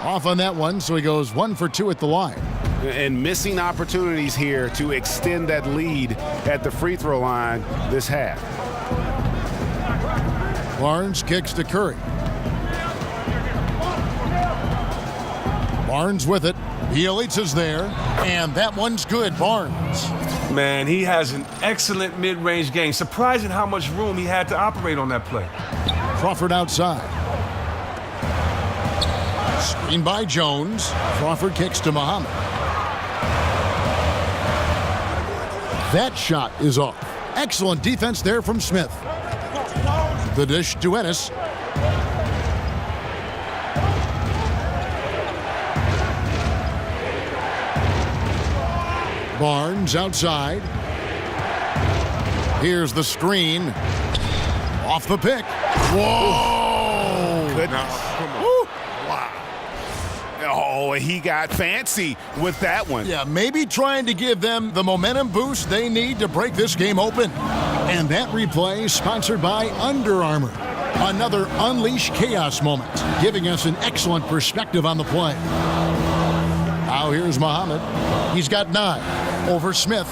Off on that one, so he goes 1 for 2 at the line. And missing opportunities here to extend that lead at the free throw line this half. Barnes kicks to Curry. Barnes with it. Bielitsa's there, and that one's good. Barnes. Man, he has an excellent mid-range game. Surprising how much room he had to operate on that play. Crawford outside. Screen by Jones. Crawford kicks to Muhammad. That shot is off. Excellent defense there from Smith. The dish to Ennis. Barnes outside. Here's the screen. Off the pick. Whoa! Goodness. Oh, he got fancy with that one. Yeah, maybe trying to give them the momentum boost they need to break this game open. And that replay sponsored by Under Armour. Another Unleash Chaos moment, giving us an excellent perspective on the play. Now here's Muhammad. He's got 9 over Smith.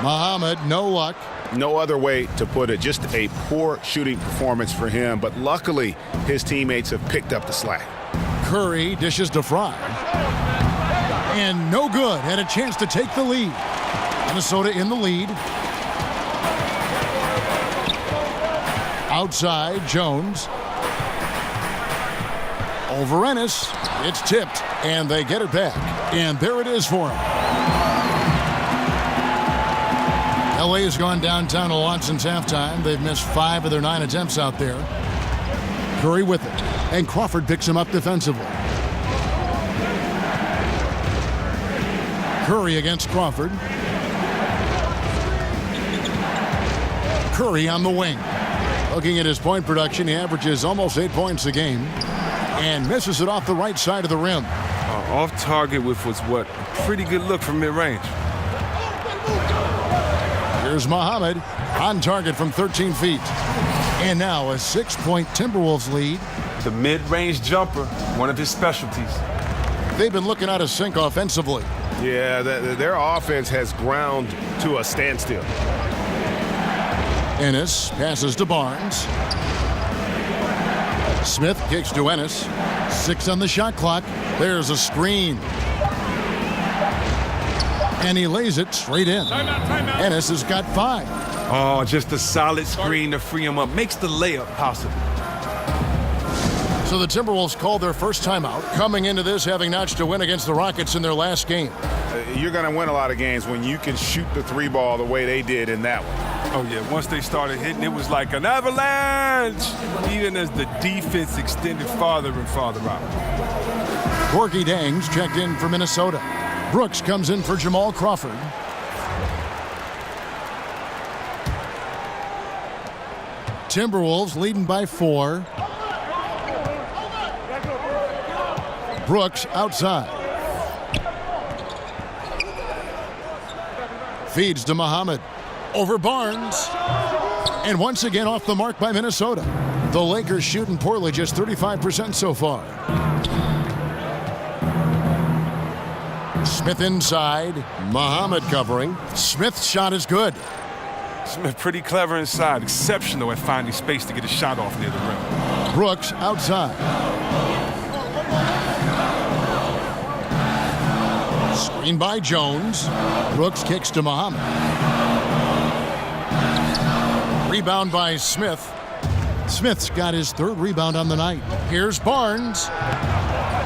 Muhammad, no luck. No other way to put it. Just a poor shooting performance for him. But luckily, his teammates have picked up the slack. Curry dishes to Fry. And no good. Had a chance to take the lead. Minnesota in the lead. Outside, Jones. Over Ennis. It's tipped, and they get it back. And there it is for him. LA has gone downtown a lot since halftime. They've missed 5 of their 9 attempts out there. Curry with it. And Crawford picks him up defensively. Curry against Crawford. Curry on the wing. Looking at his point production, he averages almost 8 points a game and misses it off the right side of the rim. Off target with was what? A pretty good look from mid-range. Here's Muhammad on target from 13 feet. And now a 6-point Timberwolves lead. The mid-range jumper, one of his specialties. They've been looking out of sync offensively. Yeah, their offense has ground to a standstill. Ennis passes to Barnes. Smith kicks to Ennis. 6 on the shot clock. There's a screen. And he lays it straight in. Timeout. Ennis has got 5. Oh, just a solid screen to free him up. Makes the layup possible. So the Timberwolves called their first timeout, coming into this having notched a win against the Rockets in their last game. You're going to win a lot of games when you can shoot the three ball the way they did in that one. Oh, yeah. Once they started hitting, it was like an avalanche, even as the defense extended farther and farther out. Gorgie Dangs checked in for Minnesota. Brooks comes in for Jamal Crawford. Timberwolves leading by 4. Brooks outside. Feeds to Muhammad. Over Barnes. And once again off the mark by Minnesota. The Lakers shooting poorly, just 35% so far. Smith inside. Muhammad covering. Smith's shot is good. Smith pretty clever inside. Exceptional at finding space to get a shot off near the rim. Brooks outside. Screen by Jones. Brooks kicks to Muhammad. Rebound by Smith. Smith's got his 3rd rebound on the night. Here's Barnes.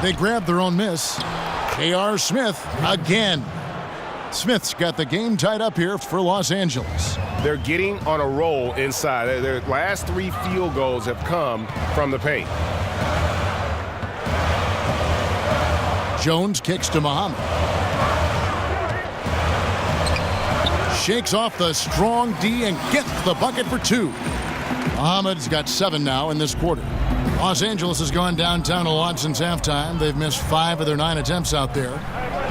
They grab their own miss. J.R. Smith again. Smith's got the game tied up here for Los Angeles. They're getting on a roll inside. Their last 3 field goals have come from the paint. Jones kicks to Muhammad. Shakes off the strong D and gets the bucket for 2. Muhammad's got 7 now in this quarter. Los Angeles has gone downtown a lot since halftime. They've missed 5 of their 9 attempts out there.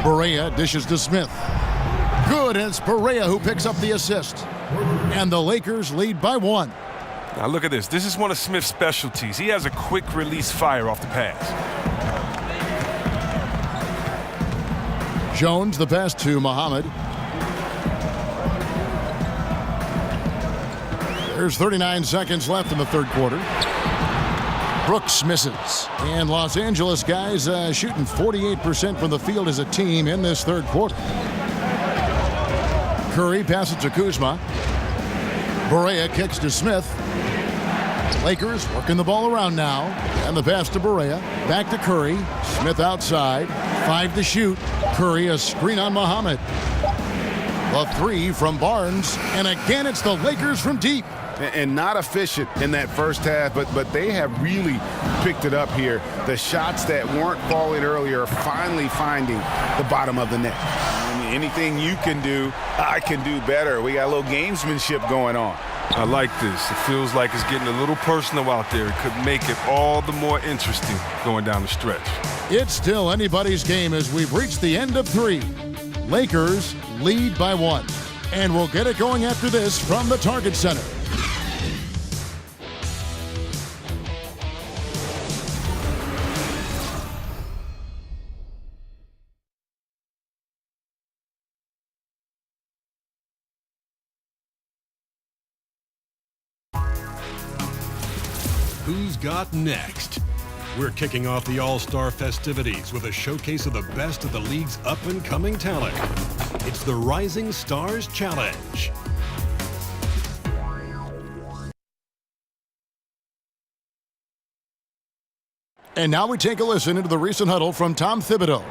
Barea dishes to Smith. Good, and it's Barea who picks up the assist. And the Lakers lead by 1. Now look at this. This is one of Smith's specialties. He has a quick release fire off the pass. Jones the pass to Muhammad. There's 39 seconds left in the 3rd quarter. Brooks misses. And Los Angeles guys shooting 48% from the field as a team in this 3rd quarter. Curry passes to Kuzma. Barea kicks to Smith. Lakers working the ball around now. And the pass to Barea. Back to Curry. Smith outside. 5 to shoot. Curry a screen on Muhammad. The 3 from Barnes. And again it's the Lakers from deep. And not efficient in that first half, but they have really picked it up here. The shots that weren't falling earlier are finally finding the bottom of the net. Anything you can do, I can do better. We got a little gamesmanship going on. I like this. It feels like it's getting a little personal out there. It could make it all the more interesting going down the stretch. It's still anybody's game as we've reached the end of 3. Lakers lead by 1. And we'll get it going after this from the Target Center. Who's got next? We're kicking off the All-Star festivities with a showcase of the best of the league's up-and-coming talent. It's the Rising Stars Challenge. And now we take a listen into the recent huddle from Tom Thibodeau.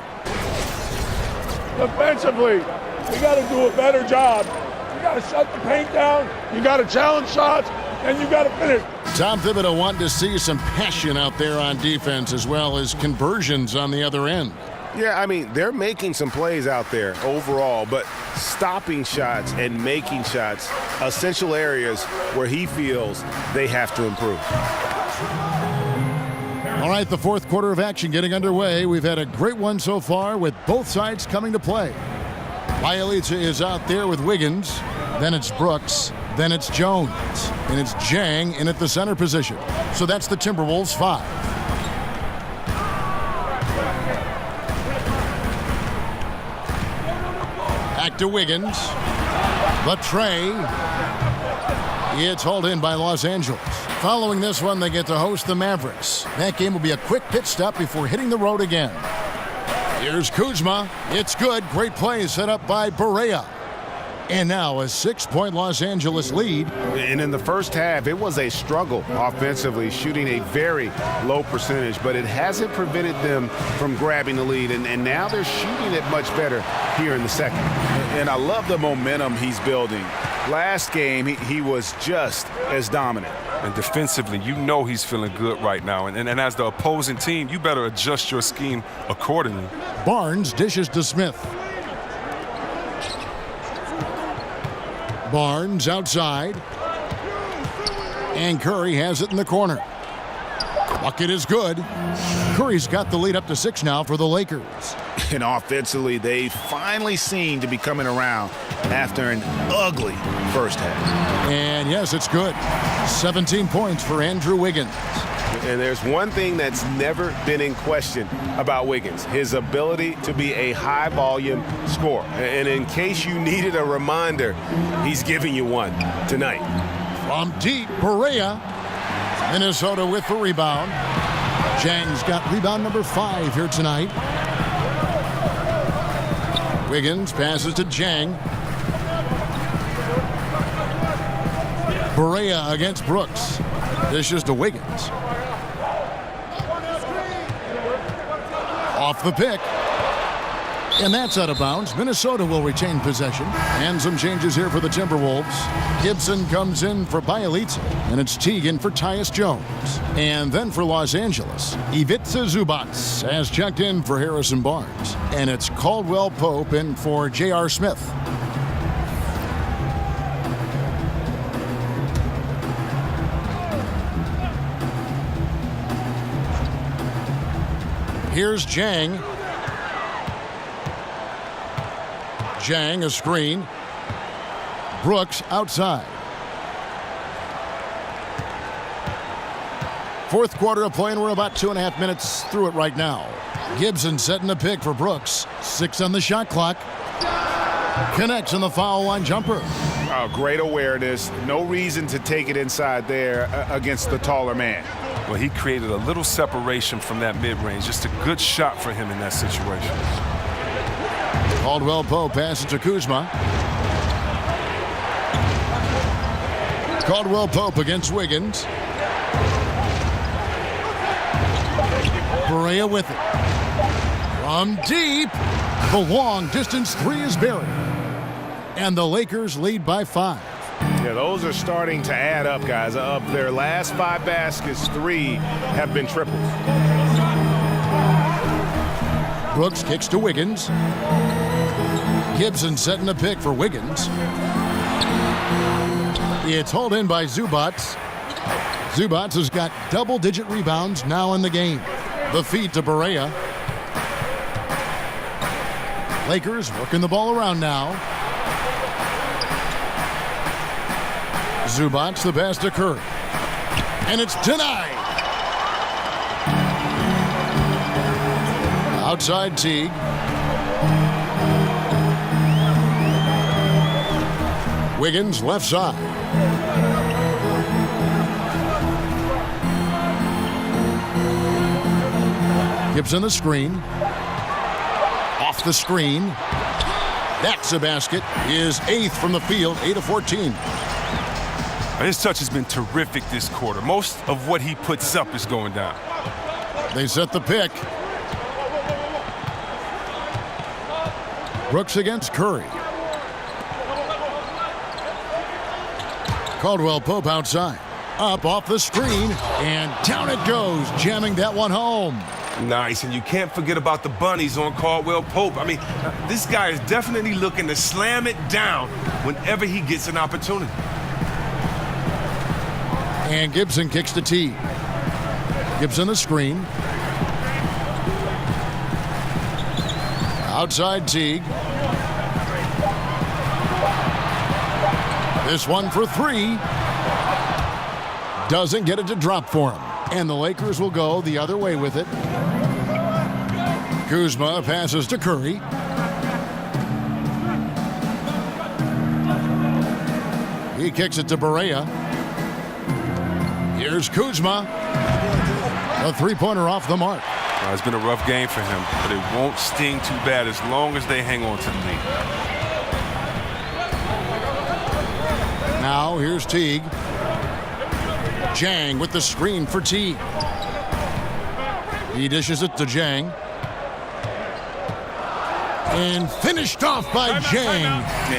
Defensively, we got to do a better job. You got to shut the paint down, you got to challenge shots, and you got to finish. Tom Thibodeau wanted to see some passion out there on defense as well as conversions on the other end. Yeah, I mean, they're making some plays out there overall, but stopping shots and making shots, essential areas where he feels they have to improve. All right, the 4th quarter of action getting underway. We've had a great one so far with both sides coming to play. Bialica is out there with Wiggins. Then it's Brooks. Then it's Jones. And it's Jang in at the center position. So that's the Timberwolves 5. Back to Wiggins. The tray. It's hauled in by Los Angeles. Following this one, they get to host the Mavericks. That game will be a quick pit stop before hitting the road again. Here's Kuzma. It's good. Great play set up by Barea. And now a 6-point Los Angeles lead. And in the first half, it was a struggle offensively, shooting a very low percentage, but it hasn't prevented them from grabbing the lead. And now they're shooting it much better here in the second. And I love the momentum he's building. Last game, he was just as dominant. And defensively, you know he's feeling good right now. And as the opposing team, you better adjust your scheme accordingly. Barnes dishes to Smith. Barnes outside. And Curry has it in the corner. Bucket is good. Curry's got the lead up to 6 now for the Lakers. And offensively, they finally seem to be coming around after an ugly first half. And yes, it's good. 17 points for Andrew Wiggins. And there's one thing that's never been in question about Wiggins, his ability to be a high-volume scorer. And in case you needed a reminder, he's giving you one tonight. From deep, Perea. Minnesota with the rebound. Jang's got rebound number 5 here tonight. Wiggins passes to Jang. Perea against Brooks. Dishes to Wiggins. Off the pick. And that's out of bounds. Minnesota will retain possession. And some changes here for the Timberwolves. Gibson comes in for Bielitsa. And it's Teagan for Tyus Jones. And then for Los Angeles, Ivica Zubac has checked in for Harrison Barnes. And it's Caldwell Pope in for J.R. Smith. Here's Jang. Jang, a screen. Brooks outside. Fourth quarter of play, and we're about 2.5 minutes through it right now. Gibson setting a pick for Brooks. 6 on the shot clock. Connects on the foul line jumper. Oh, great awareness. No reason to take it inside there against the taller man. Well, he created a little separation from that mid-range. Just a good shot for him in that situation. Caldwell Pope passes to Kuzma. Caldwell Pope against Wiggins. Perea with it. From deep. The long distance 3 is buried. And the Lakers lead by 5. Yeah, those are starting to add up, guys. Of their last 5 baskets, 3 have been triples. Brooks kicks to Wiggins. Gibson setting a pick for Wiggins. It's hauled in by Zubac. Zubac has got double-digit rebounds now in the game. The feed to Perea. Lakers working the ball around now. Zubac, the pass to Curry. And it's denied. Outside Teague. Wiggins left side. Gibson the screen. Off the screen. That's a basket. His 8th from the field, 8 of 14. His touch has been terrific this quarter. Most of what he puts up is going down. They set the pick. Brooks against Curry. Caldwell Pope outside. Up off the screen, and down it goes, jamming that one home. Nice, and you can't forget about the bunnies on Caldwell Pope. I mean, this guy is definitely looking to slam it down whenever he gets an opportunity. And Gibson kicks to T. Gibson the screen. Outside Teague. This one for 3. Doesn't get it to drop for him. And the Lakers will go the other way with it. Kuzma passes to Curry. He kicks it to Perea. Here's Kuzma. A 3-pointer off the mark. It's been a rough game for him, but it won't sting too bad as long as they hang on to the lead. Now here's Teague. Jang with the screen for Teague. He dishes it to Jang. And finished off by Jang.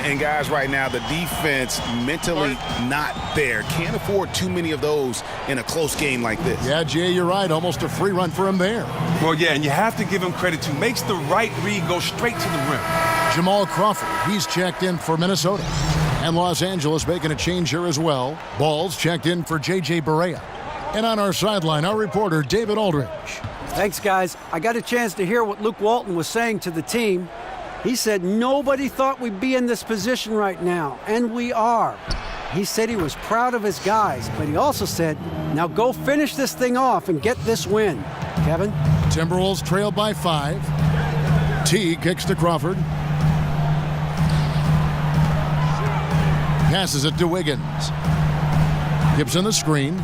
And guys, right now, the defense mentally not there. Can't afford too many of those in a close game like this. Yeah, Jay, you're right. Almost a free run for him there. Well, yeah, and you have to give him credit, too. Makes the right read, go straight to the rim. Jamal Crawford, he's checked in for Minnesota. And Los Angeles making a change here as well. Ball's checked in for J.J. Barea. And on our sideline, our reporter, David Aldridge. Thanks, guys. I got a chance to hear what Luke Walton was saying to the team. He said nobody thought we'd be in this position right now, and we are. He said he was proud of his guys, but he also said, now go finish this thing off and get this win. Kevin? Timberwolves trail by 5. T kicks to Crawford. Passes it to Wiggins. Gibson the screen.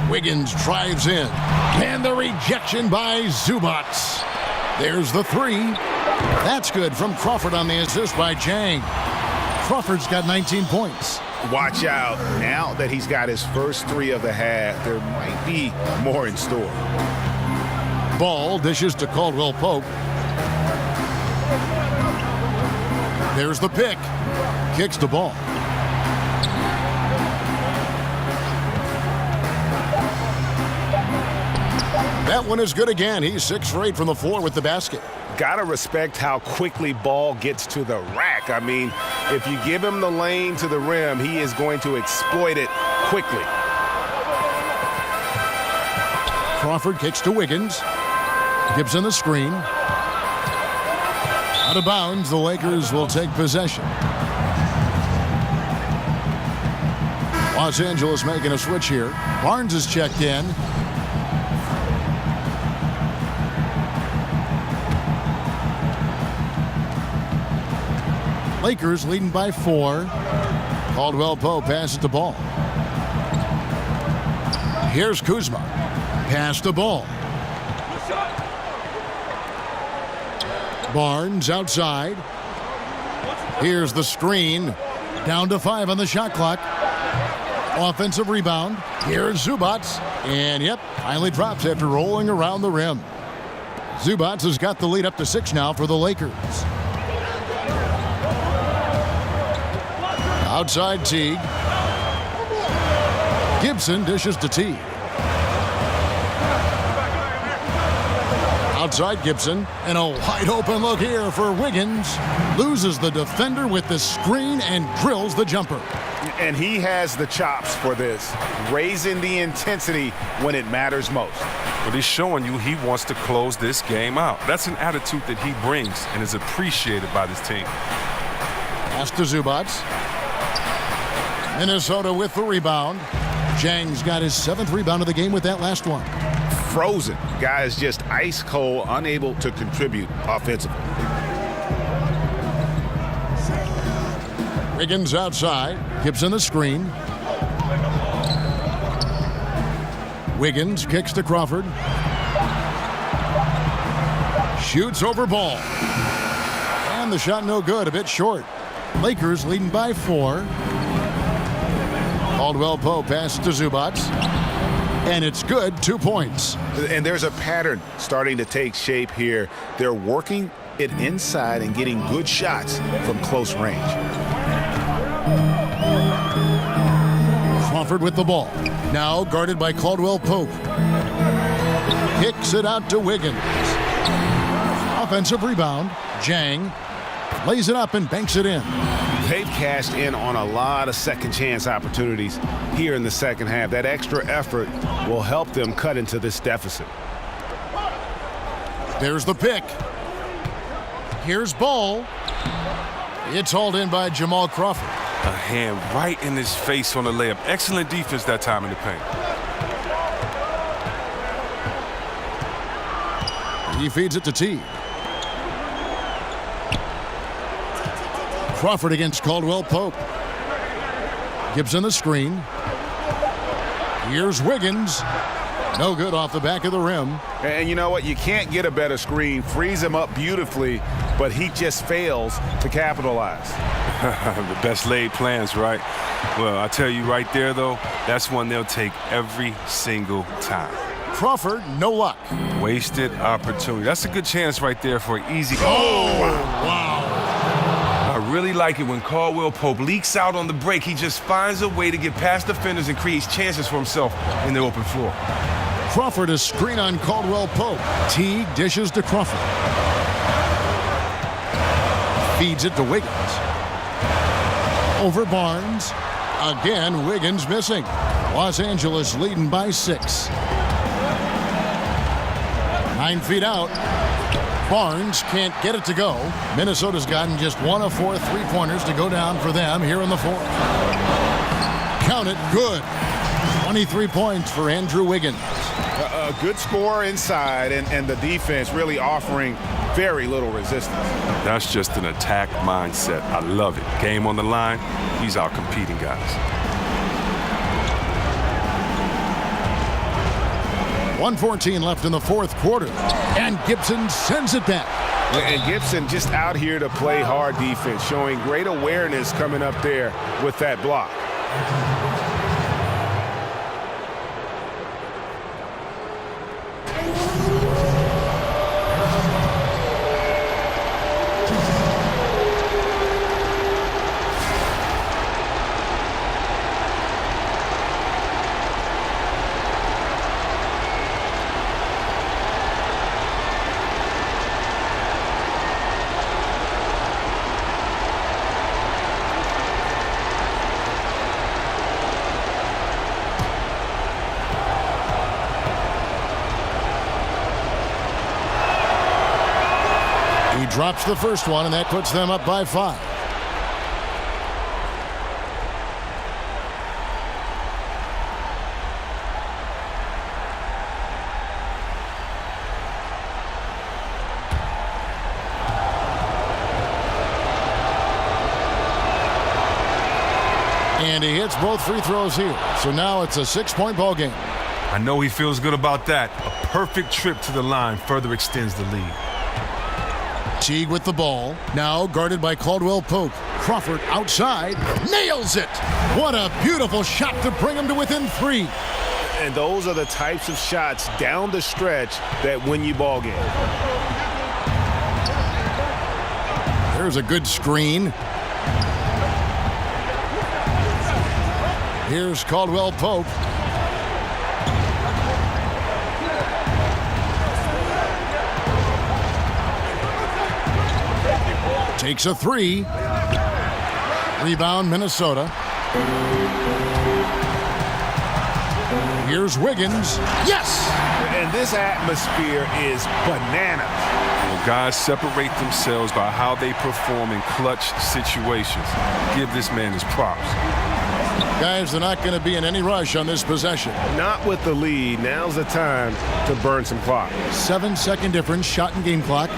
Wiggins drives in. And the rejection by Zubats. There's the 3. That's good from Crawford on the assist by Jang. Crawford's got 19 points. Watch out. Now that he's got his first 3 of the half, there might be more in store. Ball dishes to Caldwell Pope. There's the pick. Kicks the ball. That one is good again. He's 6 for 8 from the floor with the basket. Gotta respect how quickly Ball gets to the rack. I mean, if you give him the lane to the rim, he is going to exploit it quickly. Crawford kicks to Wiggins. Gibson the screen. Out of bounds, the Lakers will take possession. Los Angeles making a switch here. Barnes is checked in. Lakers leading by 4. Caldwell Pope passes the ball. Here's Kuzma. Pass the ball. Barnes outside. Here's the screen. Down to 5 on the shot clock. Offensive rebound. Here's Zubats. And yep, finally drops after rolling around the rim. Zubats has got the lead up to 6 now for the Lakers. Outside Teague. Gibson dishes to Teague. Outside Gibson, and a wide open look here for Wiggins. Loses the defender with the screen and drills the jumper. And he has the chops for this, raising the intensity when it matters most. But he's showing you he wants to close this game out. That's an attitude that he brings and is appreciated by this team. Pass to Zubats. Minnesota with the rebound. Jang's got his 7th rebound of the game with that last one. Frozen. Guy is just ice cold, unable to contribute offensively. Wiggins outside. Gibson the screen. Wiggins kicks to Crawford. Shoots over Ball. And the shot no good, a bit short. Lakers leading by 4. Caldwell Pope passes to Zubats. And it's good, 2 points. And there's a pattern starting to take shape here. They're working it inside and getting good shots from close range. Crawford with the ball. Now guarded by Caldwell Pope. Kicks it out to Wiggins. Offensive rebound. Jang lays it up and banks it in. They've cashed in on a lot of second chance opportunities here in the second half. That extra effort will help them cut into this deficit. There's the pick. Here's Ball. It's hauled in by Jamal Crawford. A hand right in his face on the layup. Excellent defense that time in the paint. He feeds it to T. Crawford against Caldwell Pope. Gibson the screen. Here's Wiggins. No good off the back of the rim. And you know what? You can't get a better screen. Frees him up beautifully, but he just fails to capitalize. The best laid plans, right? Well, I tell you right there, though, that's one they'll take every single time. Crawford, no luck. Wasted opportunity. That's a good chance right there for an easy. Oh, wow. I really like it when Caldwell Pope leaks out on the break. He just finds a way to get past defenders and creates chances for himself in the open floor. Crawford is screen on Caldwell Pope. Teague dishes to Crawford. Feeds it to Wiggins. Over Barnes. Again, Wiggins missing. Los Angeles leading by 6. 9 feet out. Barnes can't get it to go. Minnesota's gotten just 1 of 4 3-pointers to go down for them here in the 4th. Count it, good. 23 points for Andrew Wiggins. A good score inside, and the defense really offering very little resistance. That's just an attack mindset. I love it. Game on the line, he's out competing guys. 1:14 left in the 4th quarter, and Gibson sends it back. And Gibson just out here to play hard defense, showing great awareness coming up there with that block. Drops the first one, and that puts them up by 5. And he hits both free throws here. So now it's a 6-point ball game. I know he feels good about that. A perfect trip to the line further extends the lead. Teague with the ball, now guarded by Caldwell Pope. Crawford outside, nails it! What a beautiful shot to bring him to within 3. And those are the types of shots down the stretch that win you ball games. There's a good screen. Here's Caldwell Pope. Takes a 3. Rebound, Minnesota. Here's Wiggins. Yes! And this atmosphere is bananas. Well, guys separate themselves by how they perform in clutch situations. Give this man his props. Guys, they're not going to be in any rush on this possession. Not with the lead. Now's the time to burn some clock. 7-second difference, shot and game clock.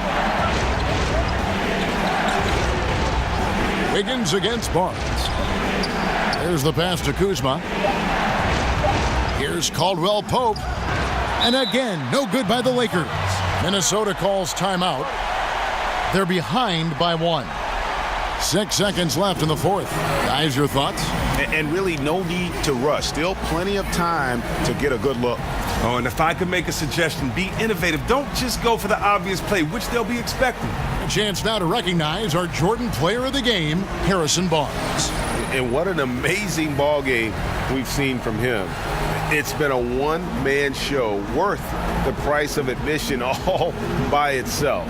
Wiggins against Barnes. There's the pass to Kuzma. Here's Caldwell Pope. And again, no good by the Lakers. Minnesota calls timeout. They're behind by 1. 6 seconds left in the 4th. Guys, your thoughts? And really no need to rush. Still plenty of time to get a good look. Oh, and if I could make a suggestion, be innovative. Don't just go for the obvious play, which they'll be expecting. A chance now to recognize our Jordan Player of the Game, Harrison Barnes. And what an amazing ball game we've seen from him. It's been a one-man show worth the price of admission all by itself.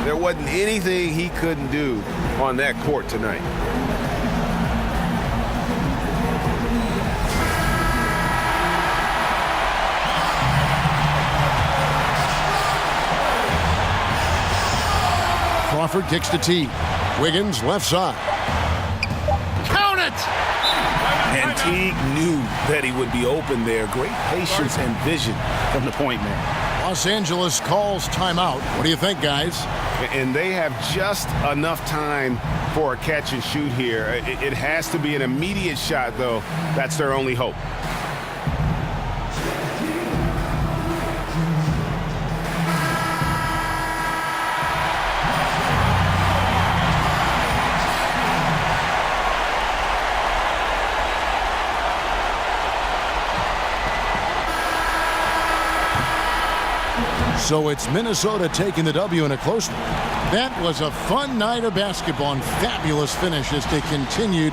There wasn't anything he couldn't do on that court tonight. Crawford kicks to Teague. Wiggins left side. Count it! And Teague knew that he would be open there. Great patience and vision from the point man. Los Angeles calls timeout. What do you think, guys? And they have just enough time for a catch and shoot here. It has to be an immediate shot, though. That's their only hope. So it's Minnesota taking the W in a close one. That was a fun night of basketball and fabulous finish as they continued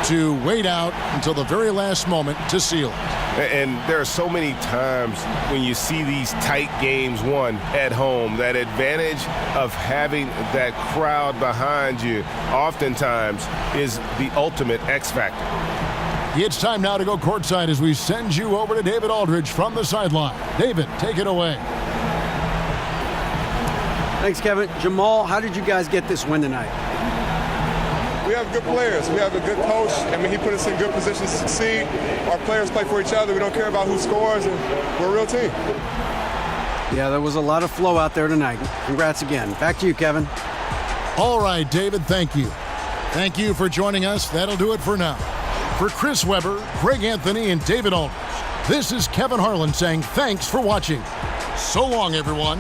to wait out until the very last moment to seal it. And there are so many times when you see these tight games won at home, that advantage of having that crowd behind you oftentimes is the ultimate X factor. It's time now to go courtside as we send you over to David Aldridge from the sideline. David, take it away. Thanks, Kevin. Jamal, how did you guys get this win tonight? We have good players. We have a good coach. I mean, he put us in good positions to succeed. Our players play for each other. We don't care about who scores, and we're a real team. Yeah, there was a lot of flow out there tonight. Congrats again. Back to you, Kevin. All right, David, thank you. Thank you for joining us. That'll do it for now. For Chris Webber, Greg Anthony, and David Aldridge, this is Kevin Harlan saying thanks for watching. So long, everyone.